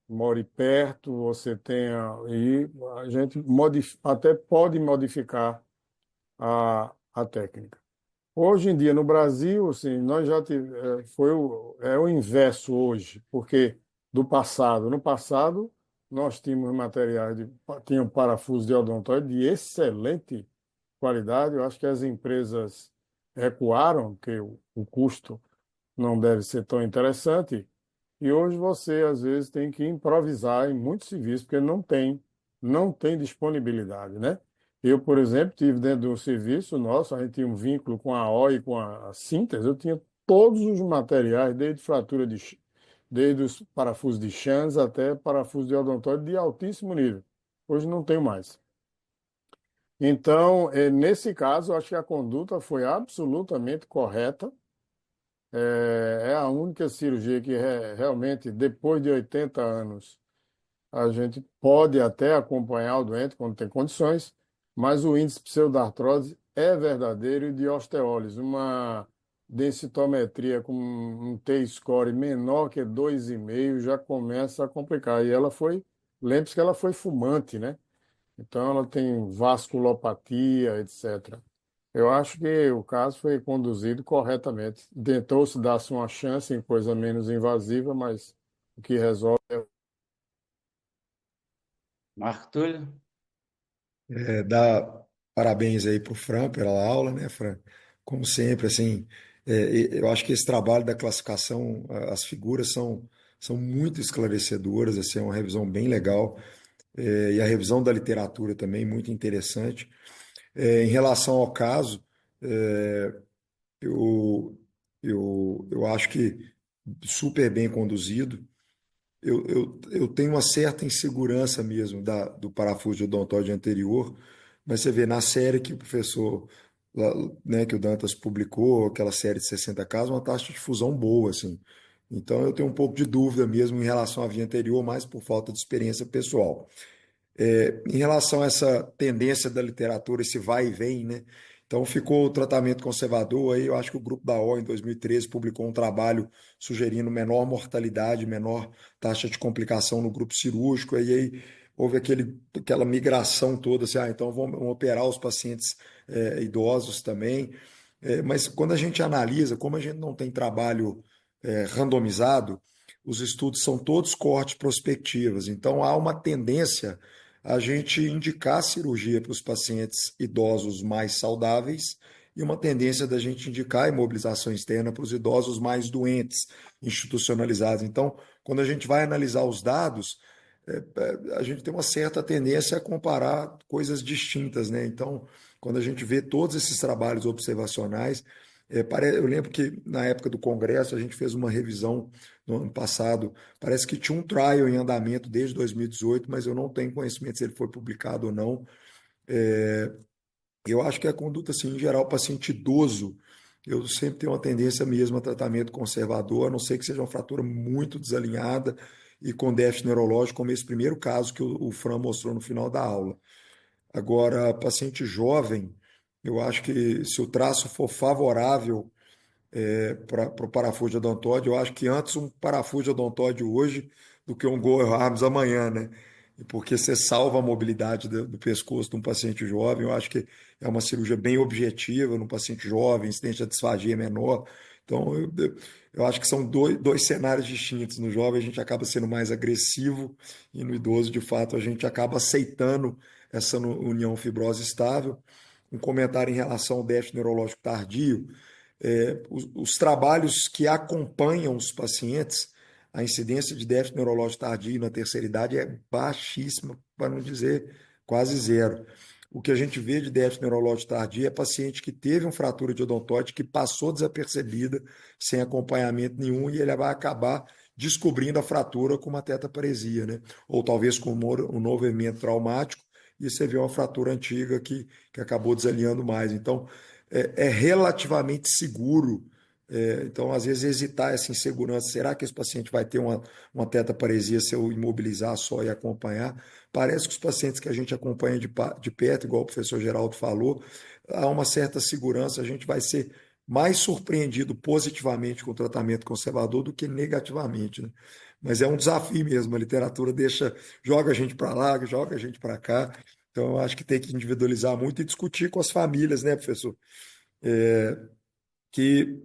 more perto, você tenha, e a gente até pode modificar a técnica. Hoje em dia, no Brasil, assim, nós já é o inverso hoje, porque do passado. No passado, nós tínhamos materiais tinha um parafuso de odontóide de excelente qualidade. Eu acho que as empresas recuaram, porque o custo não deve ser tão interessante. E hoje você, às vezes, tem que improvisar em muitos serviços, porque não tem disponibilidade, né? Eu, por exemplo, tive dentro de um serviço nosso, a gente tinha um vínculo com a O e com a Síntese, eu tinha todos os materiais, desde os parafusos de Channes até parafusos de odontóide de altíssimo nível. Hoje não tenho mais. Então, nesse caso, eu acho que a conduta foi absolutamente correta. É a única cirurgia que realmente, depois de 80 anos, a gente pode até acompanhar o doente quando tem condições, mas o índice pseudartrose é verdadeiro e de osteólise. Uma densitometria com um T-score menor que 2,5 já começa a complicar. E lembre-se que ela foi fumante, né? Então ela tem vasculopatia, etc. Eu acho que o caso foi conduzido corretamente. Tentou-se dar-se uma chance em coisa menos invasiva, mas o que resolve é. Marco Túlio? Dar parabéns aí para o Fran pela aula, né, Fran? Como sempre, assim, eu acho que esse trabalho da classificação, as figuras são muito esclarecedoras, assim, é uma revisão bem legal, e a revisão da literatura também muito interessante. Em relação ao caso, é, eu, eu acho que super bem conduzido. Eu tenho uma certa insegurança mesmo do parafuso de odontóide anterior, mas você vê na série que o professor, lá, né, que o Dantas publicou, aquela série de 60 casos, uma taxa de fusão boa, assim. Então eu tenho um pouco de dúvida mesmo em relação à via anterior, mais por falta de experiência pessoal. Em relação a essa tendência da literatura, esse vai e vem, né? Então ficou o tratamento conservador aí, eu acho que o grupo da O em 2013 publicou um trabalho sugerindo menor mortalidade, menor taxa de complicação no grupo cirúrgico, e aí houve aquela migração toda, assim, então vamos operar os pacientes idosos também. Mas quando a gente analisa, como a gente não tem trabalho randomizado, os estudos são todos corte prospectivas, então há uma tendência a gente indicar cirurgia para os pacientes idosos mais saudáveis e uma tendência da gente indicar imobilização externa para os idosos mais doentes, institucionalizados. Então, quando a gente vai analisar os dados, a gente tem uma certa tendência a comparar coisas distintas, né? Então, quando a gente vê todos esses trabalhos observacionais, eu lembro que na época do Congresso a gente fez uma revisão no ano passado. Parece que tinha um trial em andamento desde 2018, mas eu não tenho conhecimento se ele foi publicado ou não. Eu acho que a conduta, assim, em geral, paciente idoso, eu sempre tenho uma tendência mesmo a tratamento conservador, a não ser que seja uma fratura muito desalinhada e com déficit neurológico, como esse primeiro caso que o Fran mostrou no final da aula. Agora, paciente jovem, eu acho que se o traço for favorável para o parafuso de odontóide, eu acho que antes um parafuso de odontóide hoje do que um Goer Arms amanhã, né? E porque você salva a mobilidade do pescoço de um paciente jovem, eu acho que é uma cirurgia bem objetiva num paciente jovem, incidência de disfagia menor. Então, eu acho que são dois cenários distintos. No jovem, a gente acaba sendo mais agressivo, e no idoso, de fato, a gente acaba aceitando essa união fibrosa estável. Um comentário em relação ao déficit neurológico tardio. Os trabalhos que acompanham os pacientes, a incidência de déficit neurológico tardio na terceira idade é baixíssima, para não dizer quase zero. O que a gente vê de déficit neurológico tardio é paciente que teve uma fratura de odontóide que passou desapercebida, sem acompanhamento nenhum, e ele vai acabar descobrindo a fratura com uma tetaparesia, né? Ou talvez com um novo evento traumático, e você vê uma fratura antiga que acabou desalinhando mais. Então, é relativamente seguro. Então, às vezes, hesitar essa insegurança, será que esse paciente vai ter uma tetaparesia se eu imobilizar só e acompanhar? Parece que os pacientes que a gente acompanha de perto, igual o professor Geraldo falou, há uma certa segurança, a gente vai ser mais surpreendido positivamente com o tratamento conservador do que negativamente, né? Mas é um desafio mesmo, a literatura joga a gente para lá, joga a gente para cá. Então, eu acho que tem que individualizar muito e discutir com as famílias, né, professor? Que,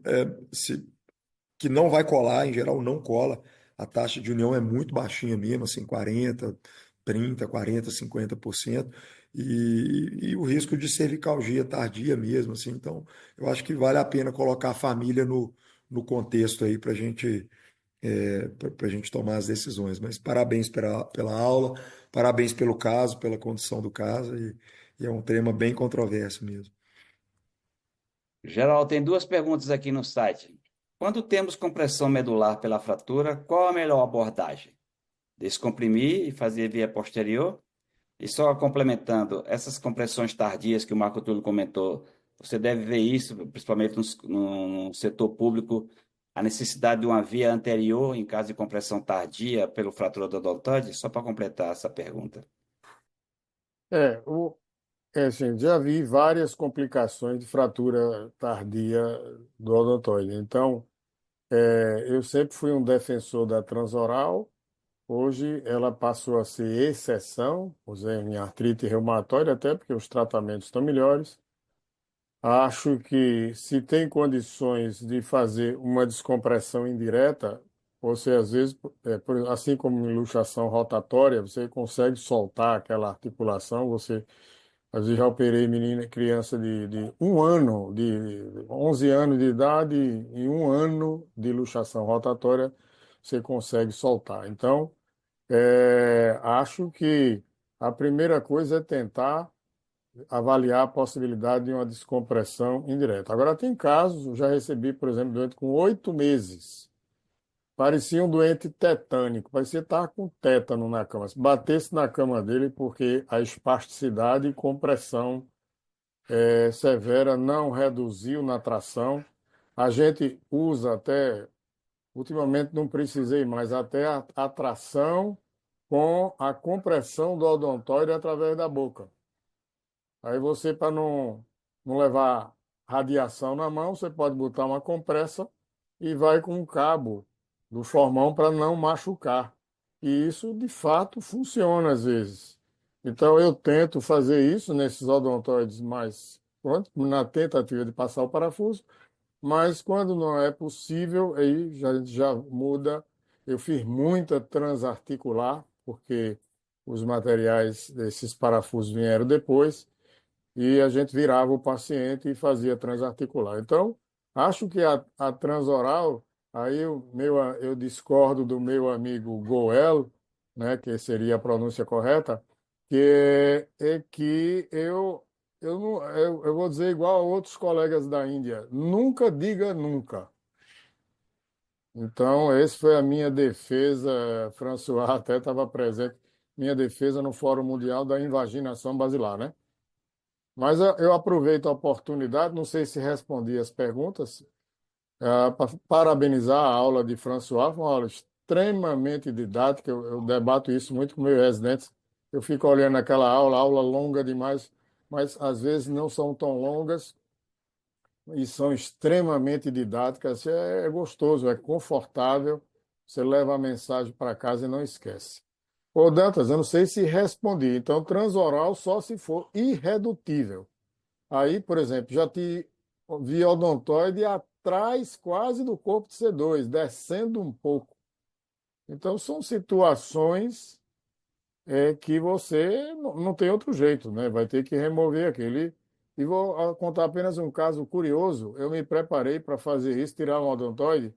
que não vai colar, em geral não cola. A taxa de união é muito baixinha mesmo, assim, 40, 30, 40, 50%. E o risco de cervicalgia tardia mesmo, assim. Então, eu acho que vale a pena colocar a família no contexto aí para a gente tomar as decisões. Mas parabéns pela aula, parabéns pelo caso, pela condição do caso, e é um tema bem controverso mesmo. Geral, tem duas perguntas aqui no site. Quando temos compressão medular pela fratura, qual a melhor abordagem? Descomprimir e fazer via posterior? E só complementando, essas compressões tardias que o Marco Túlio comentou, você deve ver isso, principalmente no setor público, a necessidade de uma via anterior em caso de compressão tardia pelo fratura do odontoide? Só para completar essa pergunta. É, assim, já vi várias complicações de fratura tardia do odontoide. Então, eu sempre fui um defensor da transoral. Hoje ela passou a ser exceção, por exemplo, em artrite reumatoide, até porque os tratamentos estão melhores. Acho que se tem condições de fazer uma descompressão indireta, você às vezes, assim como em luxação rotatória, você consegue soltar aquela articulação. Você, às vezes já operei menina, criança de 1 ano, de 11 anos de idade, em 1 ano de luxação rotatória, você consegue soltar. Então, acho que a primeira coisa é tentar avaliar a possibilidade de uma descompressão indireta. Agora, tem casos, eu já recebi, por exemplo, doente com 8 meses, parecia um doente tetânico, parecia estar com tétano na cama. Se batesse na cama dele, porque a espasticidade e compressão severa não reduziu na tração. A gente usa até, ultimamente não precisei mais, até a tração com a compressão do odontoide através da boca. Aí você, para não levar radiação na mão, você pode botar uma compressa e vai com um cabo do formão para não machucar. E isso, de fato, funciona às vezes. Então, eu tento fazer isso nesses odontoides mais, pronto, na tentativa de passar o parafuso, mas quando não é possível, aí já muda. Eu fiz muita transarticular, porque os materiais desses parafusos vieram depois, e a gente virava o paciente e fazia transarticular. Então, acho que a transoral, aí eu discordo do meu amigo Goel, né, que seria a pronúncia correta, é que eu, não, eu vou dizer igual a outros colegas da Índia, nunca diga nunca. Então, essa foi a minha defesa, François até estava presente, minha defesa no Fórum Mundial da Invaginação Basilar, né? Mas eu aproveito a oportunidade, não sei se respondi as perguntas, para parabenizar a aula de François, foi uma aula extremamente didática, eu debato isso muito com meus residentes, eu fico olhando aquela aula longa demais, mas às vezes não são tão longas e são extremamente didáticas, é gostoso, é confortável, você leva a mensagem para casa e não esquece. Ô Dantas, eu não sei se respondi, então transoral só se for irredutível. Aí, por exemplo, já te vi odontoide atrás quase do corpo de C2, descendo um pouco. Então, são situações que você não tem outro jeito, né? Vai ter que remover aquele. E vou contar apenas um caso curioso. Eu me preparei para fazer isso, tirar um odontoide,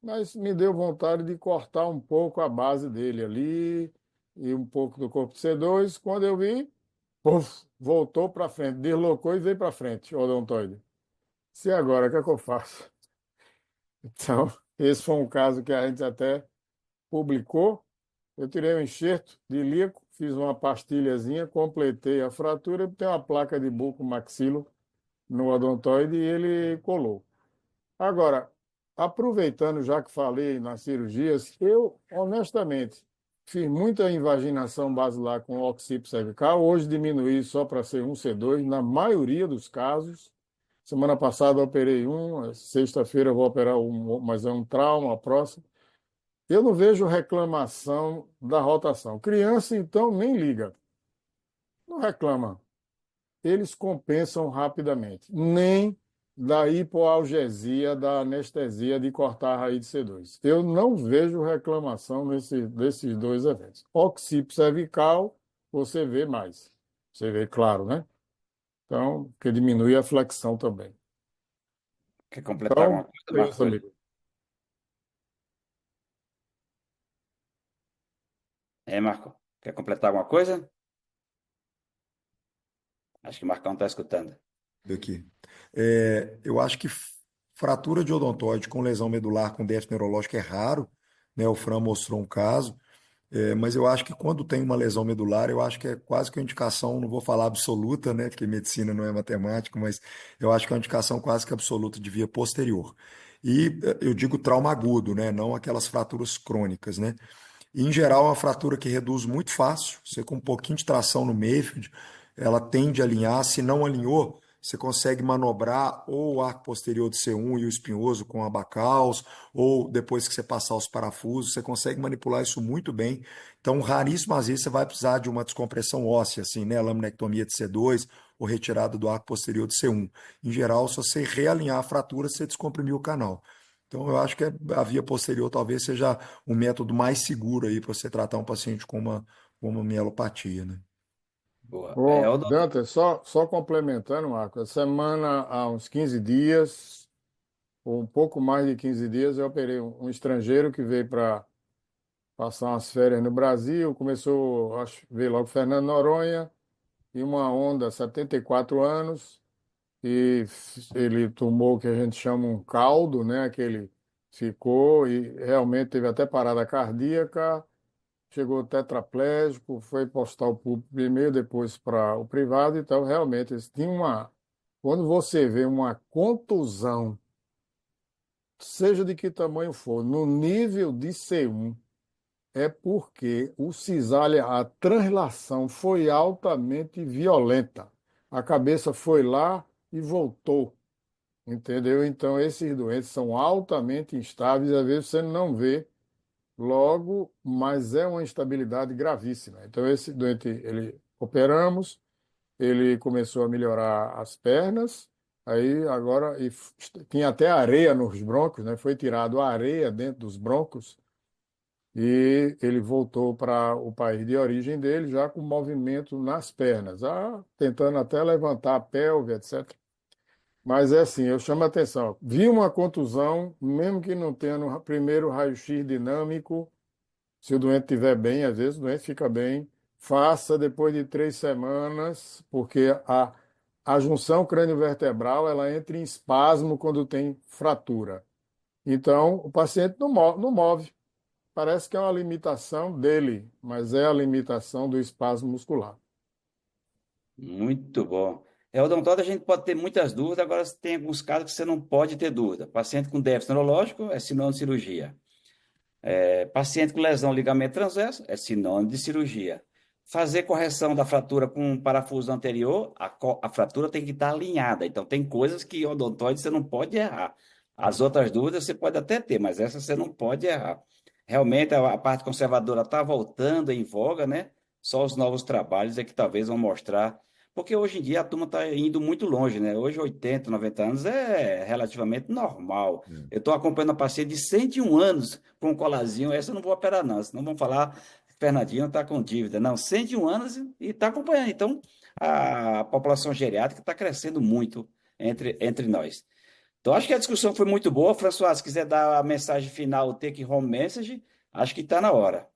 mas me deu vontade de cortar um pouco a base dele ali e um pouco do corpo de C2. Quando eu vi, puf, voltou para frente, deslocou e veio para frente, o odontoide. Se agora, o que é que eu faço? Então, esse foi um caso que a gente até publicou. Eu tirei um enxerto de ilíaco, fiz uma pastilhazinha, completei a fratura, tem uma placa de buco maxilo no odontoide e ele colou. Agora, aproveitando já que falei nas cirurgias, eu, honestamente, fiz muita invaginação basilar com occipito cervical, hoje diminuí só para ser um C2, na maioria dos casos, Semana passada eu operei um, sexta-feira eu vou operar um, mas é um trauma, a próxima. Eu não vejo reclamação da rotação. Criança, então, nem liga, não reclama. Eles compensam rapidamente. Nem da hipoalgesia, da anestesia de cortar a raiz de C2. Eu não vejo reclamação desses dois eventos. Occipito cervical, você vê mais. Você vê claro, né? Então, porque diminui a flexão também. Quer completar alguma Então, coisa, é Marco isso, Túlio? amigo. É, Marco? Quer completar alguma coisa? Acho que o Marcão está escutando. Aqui. Eu acho que fratura de odontoide com lesão medular com déficit neurológico é raro, né? O Fran mostrou um caso. Mas eu acho que quando tem uma lesão medular, eu acho que é quase que uma indicação, não vou falar absoluta, né, porque medicina não é matemática, mas eu acho que é uma indicação quase que absoluta de via posterior. E eu digo trauma agudo, né, não aquelas fraturas crônicas, né. E, em geral, é uma fratura que reduz muito fácil. Você com um pouquinho de tração no Mayfield, ela tende a alinhar. Se não alinhou, você consegue manobrar ou o arco posterior do C1 e o espinhoso com abacaus, ou depois que você passar os parafusos, você consegue manipular isso muito bem. Então, raríssimas vezes você vai precisar de uma descompressão óssea, assim, né? Laminectomia de C2 ou retirada do arco posterior do C1. Em geral, se você realinhar a fratura, você descomprimiu o canal. Então, eu acho que a via posterior talvez seja um método mais seguro aí para você tratar um paciente com uma mielopatia, né? Boa. Ô, Dante, só complementando, Marco, essa semana, há uns 15 dias, ou um pouco mais de 15 dias, eu operei um estrangeiro que veio para passar umas férias no Brasil, começou, acho, veio logo Fernando Noronha, e uma onda, 74 anos, e ele tomou o que a gente chama um caldo, né, que ele ficou e realmente teve até parada cardíaca, chegou tetraplégico, foi postar o público primeiro, depois para o privado, então realmente tinha uma. Quando você vê uma contusão, seja de que tamanho for, no nível de C1, é porque o cisalha, a translação foi altamente violenta. A cabeça foi lá e voltou, entendeu? Então, esses doentes são altamente instáveis, às vezes você não vê logo, mas é uma instabilidade gravíssima. Então, esse doente, ele operamos, ele começou a melhorar as pernas, aí agora tinha até areia nos brônquios, né? Foi tirado a areia dentro dos brônquios e ele voltou para o país de origem dele já com movimento nas pernas, tentando até levantar a pelve, etc. Mas é assim, eu chamo a atenção. Vi uma contusão, mesmo que não tenha no primeiro raio-x dinâmico, se o doente estiver bem, às vezes o doente fica bem, faça depois de 3 semanas, porque a junção crânio-vertebral ela entra em espasmo quando tem fratura. Então, o paciente não move. Parece que é uma limitação dele, mas é a limitação do espasmo muscular. Muito bom. Odontólogo, a gente pode ter muitas dúvidas, agora tem alguns casos que você não pode ter dúvida. Paciente com déficit neurológico é sinônimo de cirurgia. Paciente com lesão ligamento transverso é sinônimo de cirurgia. Fazer correção da fratura com um parafuso anterior, a fratura tem que estar alinhada. Então, tem coisas que odontóide você não pode errar. As outras dúvidas você pode até ter, mas essa você não pode errar. Realmente, a parte conservadora está voltando em voga, né? Só os novos trabalhos é que talvez vão mostrar. Porque hoje em dia a turma está indo muito longe, né? Hoje, 80, 90 anos é relativamente normal. Eu estou acompanhando uma paciente de 101 anos com um colazinho. Essa eu não vou operar, não. Senão vão falar que Fernandinho está com dívida. Não, 101 anos e está acompanhando. Então, a população geriátrica está crescendo muito entre nós. Então, acho que a discussão foi muito boa. François, se quiser dar a mensagem final, o take home message, acho que está na hora.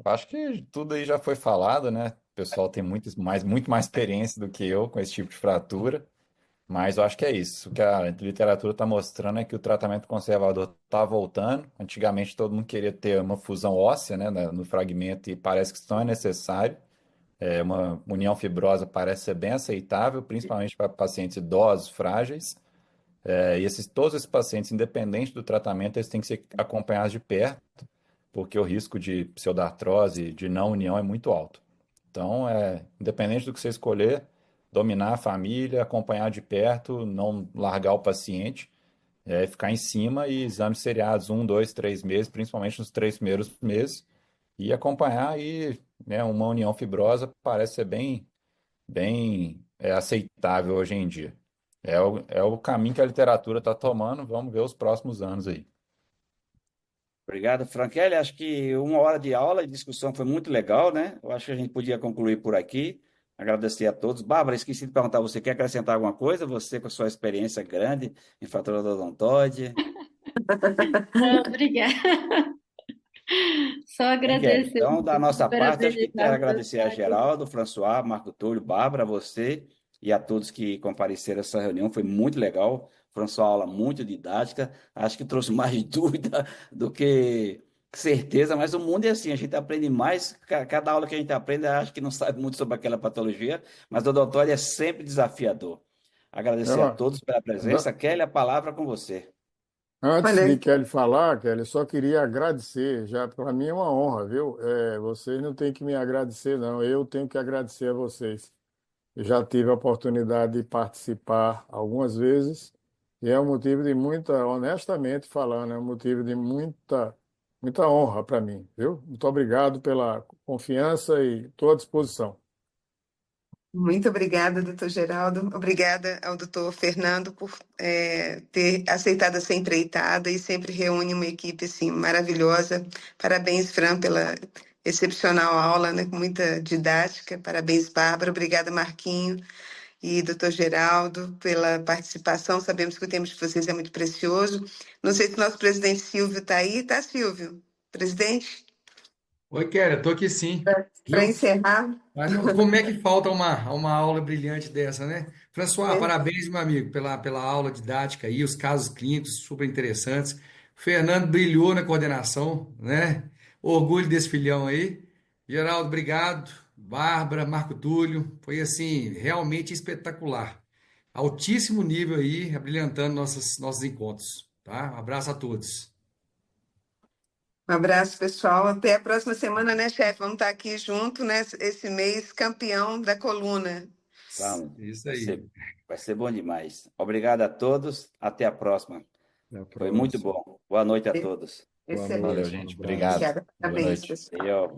Eu acho que tudo aí já foi falado, né? O pessoal tem muito mais experiência do que eu com esse tipo de fratura, mas eu acho que é isso. O que a literatura está mostrando é que o tratamento conservador está voltando. Antigamente todo mundo queria ter uma fusão óssea, né, no fragmento e parece que isso não é necessário. Uma união fibrosa parece ser bem aceitável, principalmente para pacientes idosos, frágeis. E todos esses pacientes, independente do tratamento, eles têm que ser acompanhados de perto, porque o risco de pseudartrose, de não união é muito alto. Então, independente do que você escolher, dominar a família, acompanhar de perto, não largar o paciente, ficar em cima e exames seriados, 1, 2, 3 meses, principalmente nos 3 primeiros meses, e acompanhar e, né, uma união fibrosa parece ser bem aceitável hoje em dia. É o caminho que a literatura está tomando, vamos ver os próximos anos aí. Obrigado, Frankelli. Acho que 1 hora de aula e discussão foi muito legal, né? Eu acho que a gente podia concluir por aqui. Agradecer a todos. Bárbara, esqueci de perguntar, você quer acrescentar alguma coisa? Você com a sua experiência grande em fratura odontoide. Não, obrigada. Só Bem, Kelly, agradecer, então, da nossa parte, acho que quero parabenizar os meus agradecer a colegas. Geraldo, François, Marco Túlio, Bárbara, você e a todos que compareceram a essa reunião. Foi muito legal. François, aula muito didática. Acho que trouxe mais dúvida do que certeza, mas o mundo é assim, a gente aprende mais. Cada aula que a gente aprende, acho que não sabe muito sobre aquela patologia, mas o odontório é sempre desafiador. Agradecer a Ó, todos pela da- presença. Kelly, a palavra é com você. Antes de Olha, Kelly falar, Kelly, só queria agradecer, já para mim é uma honra, viu? Vocês não têm que me agradecer, não, eu tenho que agradecer a vocês. Eu já tive a oportunidade de participar algumas vezes e é um motivo de muita, honestamente falando, é um motivo de muita honra para mim, viu? Muito obrigado pela confiança e estou à disposição. muito obrigada, doutor Geraldo. Obrigada ao doutor Fernando por ter aceitado essa empreitada e sempre reúne uma equipe assim, maravilhosa. Parabéns, Fran, pela excepcional aula, né, com muita didática. Parabéns, Bárbara. Obrigada, Marquinho e doutor Geraldo, pela participação. Sabemos que o tempo de vocês é muito precioso. Não sei se o nosso presidente Silvio está aí. Tá, Silvio? Presidente? Oi, Kéria, tô aqui sim, Para viu? encerrar. Mas como é que falta uma aula brilhante dessa, né? François, parabéns, meu amigo, pela aula didática aí, os casos clínicos super interessantes. Fernando brilhou na coordenação, né? Orgulho desse filhão aí. Geraldo, obrigado. Bárbara, Marco Túlio, foi assim, realmente espetacular. Altíssimo nível aí, abrilhantando nossos encontros, tá? Um abraço a todos. Um abraço, pessoal. Até a próxima semana, né, chefe? Vamos estar aqui junto, né? Esse mês, campeão da coluna. Vamos, Isso vai aí. ser, vai ser bom demais. Obrigado a todos. Até a próxima. Até a Foi muito próxima. bom. Boa noite a todos. Valeu, Excelente. Noite, um gente. abraço. Obrigado. Obrigada. Boa Parabéns, noite. pessoal. E, ó,